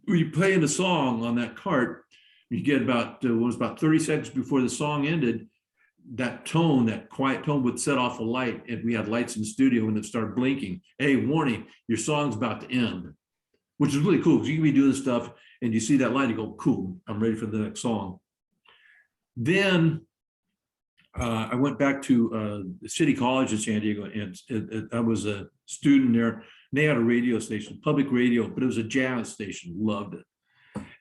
when you play in a song on that cart, you get about 30 seconds before the song ended, that quiet tone would set off a light. And we had lights in the studio and it started blinking. Hey, warning, your song's about to end, which is really cool because you can be doing stuff and you see that light, you go, cool, I'm ready for the next song. Then I went back to City College in San Diego, and I was a student there. They had a radio station, public radio, but it was a jazz station. Loved it.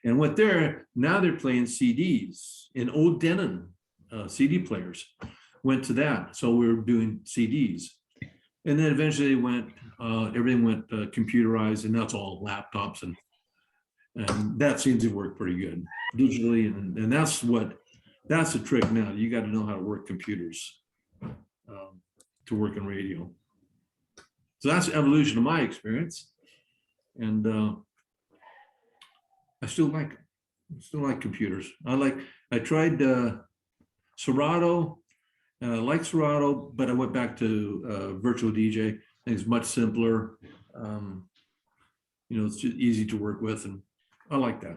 And went there. Now they're playing CDs in old Denon CD players. Went to that. So we were doing CDs. And then eventually everything went computerized, and that's all laptops. And that seems to work pretty good digitally. And that's the trick now. You got to know how to work computers to work in radio. So that's the evolution of my experience. And I still like computers. I tried Serato, and I like Serato, but I went back to virtual DJ. I think it's much simpler. It's just easy to work with, and I like that.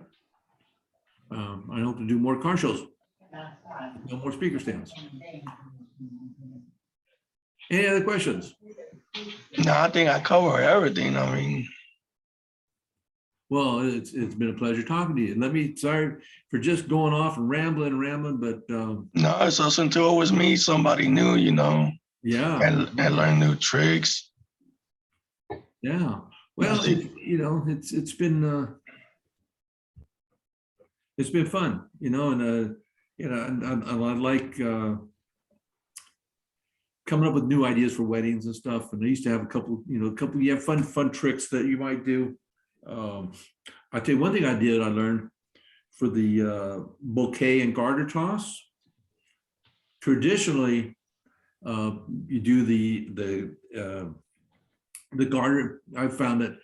I hope to do more car shows. No more speaker stands. Any other questions? No, I think I covered everything. I mean, well, it's been a pleasure talking to you. Sorry for just going off and rambling, but no, it's us until always meet somebody new, yeah, and learn new tricks. Yeah, well, it's been fun, and I like coming up with new ideas for weddings and stuff. And I used to have a couple you have fun tricks that you might do. I tell you one thing I learned for the bouquet and garter toss. Traditionally, you do the garter. I've found that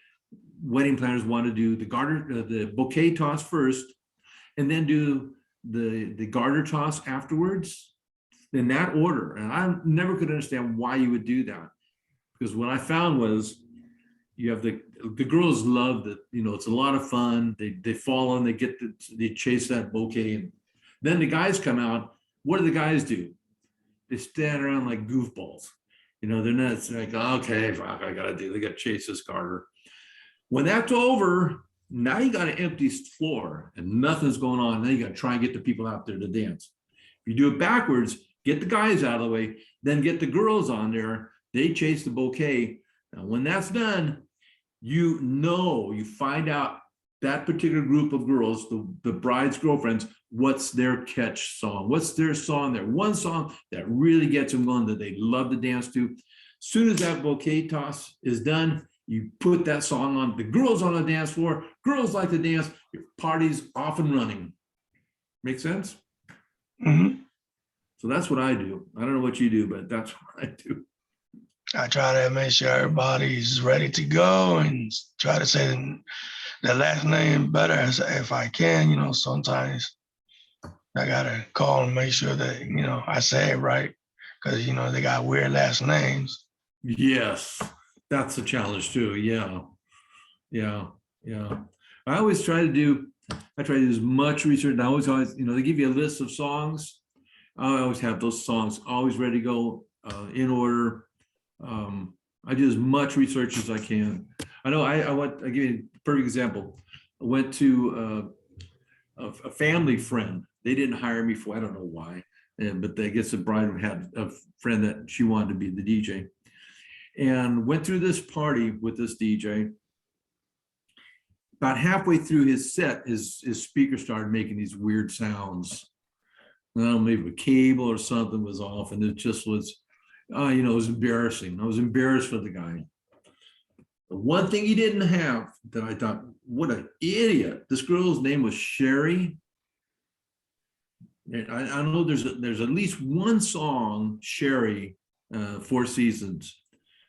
wedding planners want to do the garter, the bouquet toss first, and then do the garter toss afterwards in that order. And I never could understand why you would do that, because what I found was you have the girls love that, you know, it's a lot of fun. They fall and they chase that bouquet, and then the guys come out. What do the guys do? They stand around like goofballs. You know, they're not, it's like, okay, fuck, they got to chase this garter. When that's over, now you got an empty floor and nothing's going on. Then you got to try and get the people out there to dance. If you do it backwards, get the guys out of the way, then get the girls on there. They chase the bouquet. Now, when that's done, you find out that particular group of girls, the bride's girlfriends, what's their catch song? What's their song? Their one song that really gets them going, that they love to dance to. As soon as that bouquet toss is done, you put that song on. The girls on the dance floor, girls like to dance, your party's off and running. Make sense? Mm-hmm. So that's what I do. I don't know what you do, but that's what I do. I try to make sure everybody's ready to go and try to say the last name better if I can. You know, sometimes I gotta call and make sure that, you know, I say it right, because, you know, they got weird last names. Yes, that's a challenge too. Yeah. I always try to do as much research. And I always, you know, they give you a list of songs. I always have those songs always ready to go in order. I do as much research as I can. I know I'll give you a perfect example. I went to a family friend. They didn't hire me for, I don't know why, but I guess the bride had a friend that she wanted to be the DJ, and went through this party with this DJ. About halfway through his set, his speaker started making these weird sounds. I don't know, maybe a cable or something was off, and it just was, you know, it was embarrassing. I was embarrassed for the guy. The one thing he didn't have that I thought, what an idiot. This girl's name was Sherry. I know there's at least one song, Sherry, Four Seasons.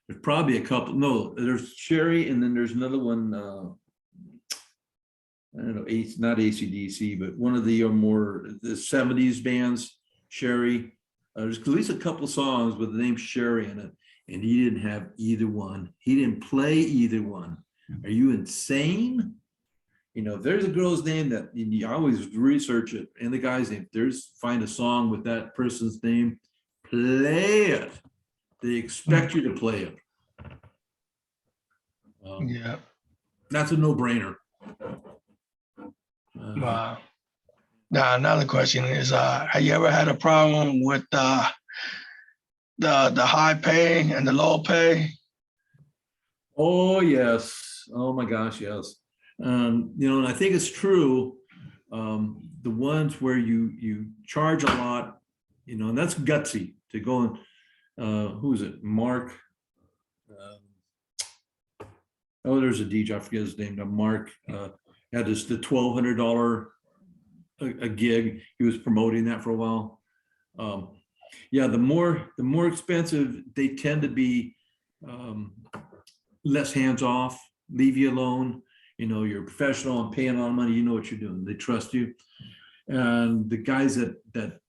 There's probably a couple. No, there's Sherry, and then there's another one. I don't know, not AC/DC, but one of the more the 70s bands, Sherry. There's at least a couple songs with the name Sherry in it, and he didn't have either one. He didn't play either one. Are you insane? You know, if there's a girl's name that you always research it, and the guy's name, find a song with that person's name, play it. They expect you to play it. Yeah. That's a no-brainer. Wow. Now another question is, have you ever had a problem with the high pay and the low pay? Oh yes. Oh my gosh, yes. You know, and I think it's true. The ones where you charge a lot, you know, and that's gutsy to go and who is it? Mark. There's a DJ, I forget his name. Mark had the $1,200 a gig. He was promoting that for a while. Yeah, the more expensive, they tend to be less hands off, leave you alone. You know, you're a professional and paying a lot of money. You know what you're doing. They trust you. And the guys that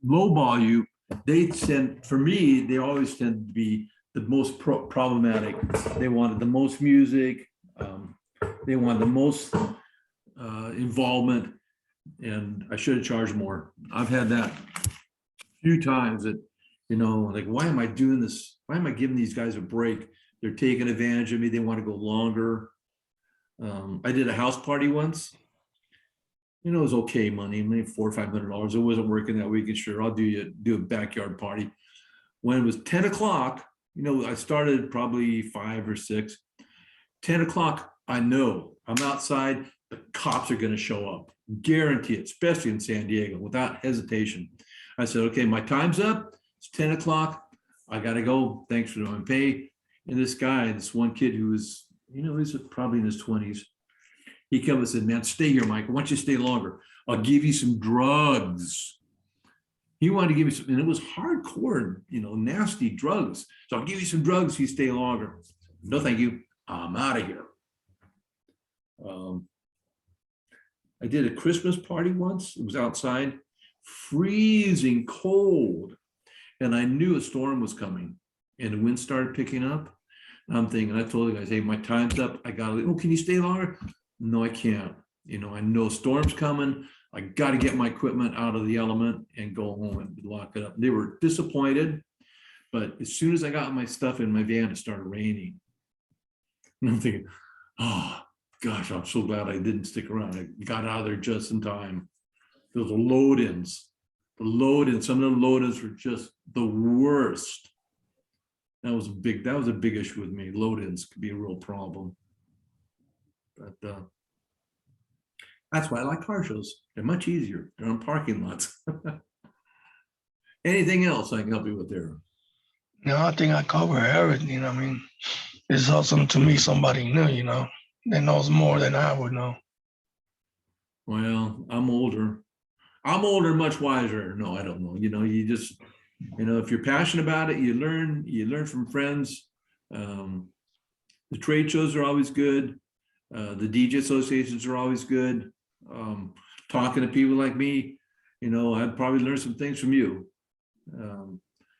lowball you, they always tend to be the most problematic. They wanted the most music. They wanted the most involvement, and I should have charged more. I've had that a few times that, you know, like, why am I doing this? Why am I giving these guys a break? They're taking advantage of me. They want to go longer. I did a house party once. You know, it was okay money, maybe $400 or $500. It wasn't working that weekend. Sure, I'll do a backyard party. When it was 10 o'clock, you know, I started probably 5 or 6. 10 o'clock, I know I'm outside. The cops are going to show up. Guarantee it, especially in San Diego, without hesitation. I said, okay, my time's up. It's 10 o'clock. I got to go. Thanks for doing pay. And this guy, this one kid who was, you know, he's probably in his 20s. He came and said, man, stay here, Mike. I want you to stay longer. I'll give you some drugs. He wanted to give me some, and it was hardcore, nasty drugs. So I'll give you some drugs if you stay longer. No, thank you. I'm out of here. I did a Christmas party once. It was outside, freezing cold. And I knew a storm was coming and the wind started picking up. And I'm thinking, I told the guys, hey, my time's up. I got to, can you stay longer? No, I can't. I know storm's coming. I got to get my equipment out of the element and go home and lock it up. They were disappointed, but as soon as I got my stuff in my van, it started raining. And I'm thinking, oh gosh, I'm so glad I didn't stick around. I got out of there just in time. Those are load-ins. Some of the load-ins were just the worst. That was a big issue with me. Load-ins could be a real problem. But that's why I like car shows. They're much easier. They're on parking lots. Anything else I can help you with there? No, I think I cover everything. I mean, it's awesome to meet somebody new, that knows more than I would know. Well, I'm older. Much wiser. No, I don't know. You just, if you're passionate about it, you learn from friends. The trade shows are always good. The DJ associations are always good. Talking to people like me, I'd probably learn some things from you.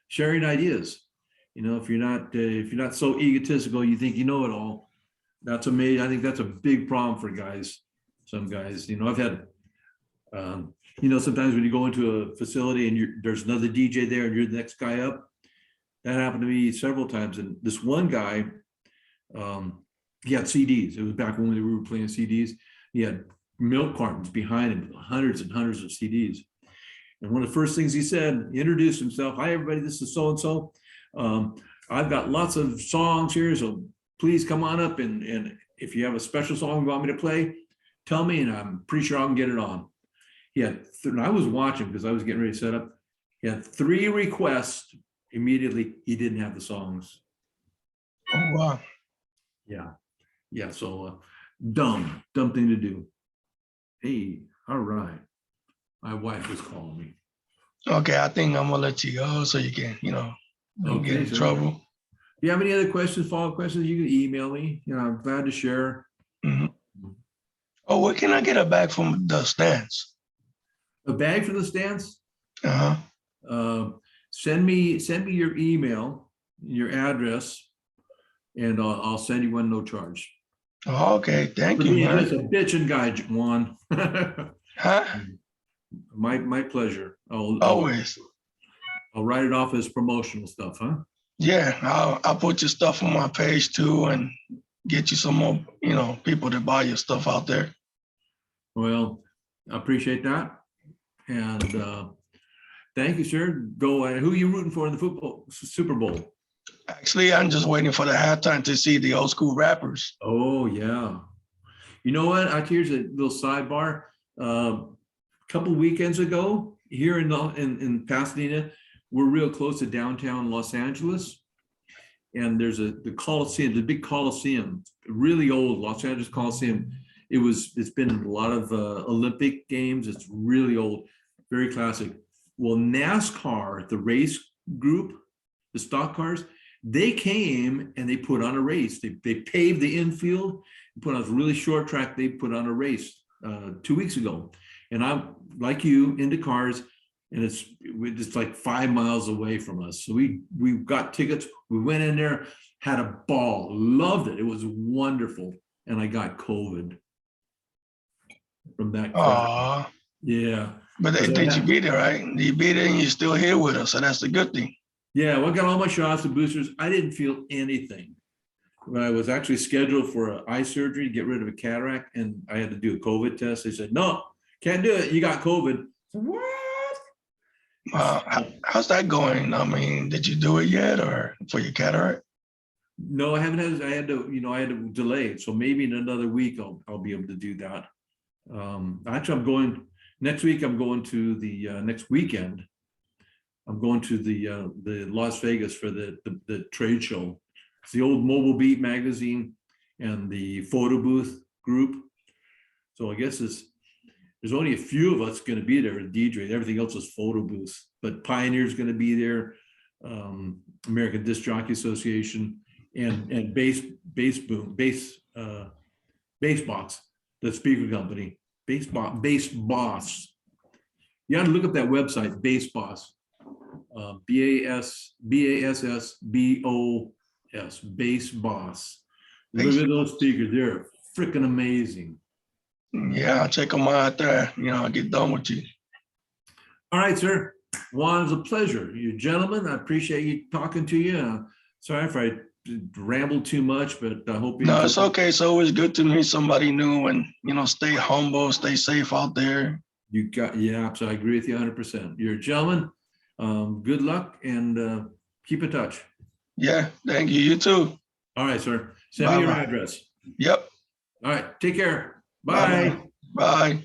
Sharing ideas, if you're not so egotistical, you think you know it all. That's amazing. I think that's a big problem for guys. Some guys, I've had, sometimes when you go into a facility and there's another DJ there and you're the next guy up. That happened to me several times. And this one guy, he had CDs. It was back when we were playing CDs. He had milk cartons behind him, hundreds and hundreds of CDs. And one of the first things he said, he introduced himself. Hi, everybody, this is so-and-so. I've got lots of songs here, so please come on up. And if you have a special song you want me to play, tell me, and I'm pretty sure I can get it on. He had, and I was watching because I was getting ready to set up. He had 3 requests. Immediately, he didn't have the songs. Oh, wow. Yeah, so dumb thing to do. Hey, all right. My wife was calling me. Okay, I think I'm gonna let you go so you can, don't get in trouble. If you have any other questions, follow-up questions, you can email me. I'm glad to share. Mm-hmm. Oh, where can I get a bag from the stands? A bag from the stands? Uh-huh. Send me your email, your address, and I'll send you one, no charge. Oh, okay, thank you, man. Just a bitchin' guy, Juan. Huh? My pleasure. Always. I'll write it off as promotional stuff, huh? Yeah, I'll put your stuff on my page too and get you some more, people to buy your stuff out there. Well, I appreciate that. And thank you, sir. Go ahead. Who are you rooting for in the football Super Bowl? Actually, I'm just waiting for the halftime to see the old school rappers. Oh, yeah. You know what? Here's a little sidebar. A couple weekends ago, here in Pasadena, we're real close to downtown Los Angeles. And there's the Coliseum, the big Coliseum, really old Los Angeles Coliseum. It's been in a lot of Olympic games. It's really old, very classic. Well, NASCAR, the race group, the stock cars, they came and they put on a race. They paved the infield, put on a really short track. They put on a race 2 weeks ago. And I'm like you, into cars, and it's like 5 miles away from us. So we got tickets. We went in there, had a ball, loved it. It was wonderful. And I got COVID from that. Aww. Yeah. But did you beat it, right? You beat it and you're still here with us. So that's the good thing. Yeah, well, I got all my shots and boosters. I didn't feel anything. When I was actually scheduled for an eye surgery to get rid of a cataract, and I had to do a COVID test. They said, no, can't do it. You got COVID. What? How's that going? I mean, did you do it yet, or for your cataract? No, I haven't had. I had to delay it. So maybe in another week I'll be able to do that. Actually, I'm going next week. I'm going to the next weekend. I'm going to the Las Vegas for the trade show. It's the old Mobile Beat magazine and the photo booth group. So I guess there's only a few of us going to be there, DJ. Everything else is photo booths, but Pioneer's going to be there, American Disc Jockey Association, and Bass Box, the speaker company, Bass Boss. You got to look up that website, Bass Boss, BASSBOS, Bass Boss. Look at those speakers; they're freaking amazing. Yeah, I'll check them out there. I'll get done with you. All right, sir. Juan, it's a pleasure. You gentlemen, I appreciate you talking to you. Sorry if I rambled too much, but I hope you. No, it's okay. It's always good to meet somebody new, and stay humble, stay safe out there. Yeah, so I agree with you 100%. You're a gentleman. Good luck and keep in touch. Yeah, thank you. You too. All right, sir. Send me your Bye-bye. address. Yep. All right, take care. Bye. Bye. Bye.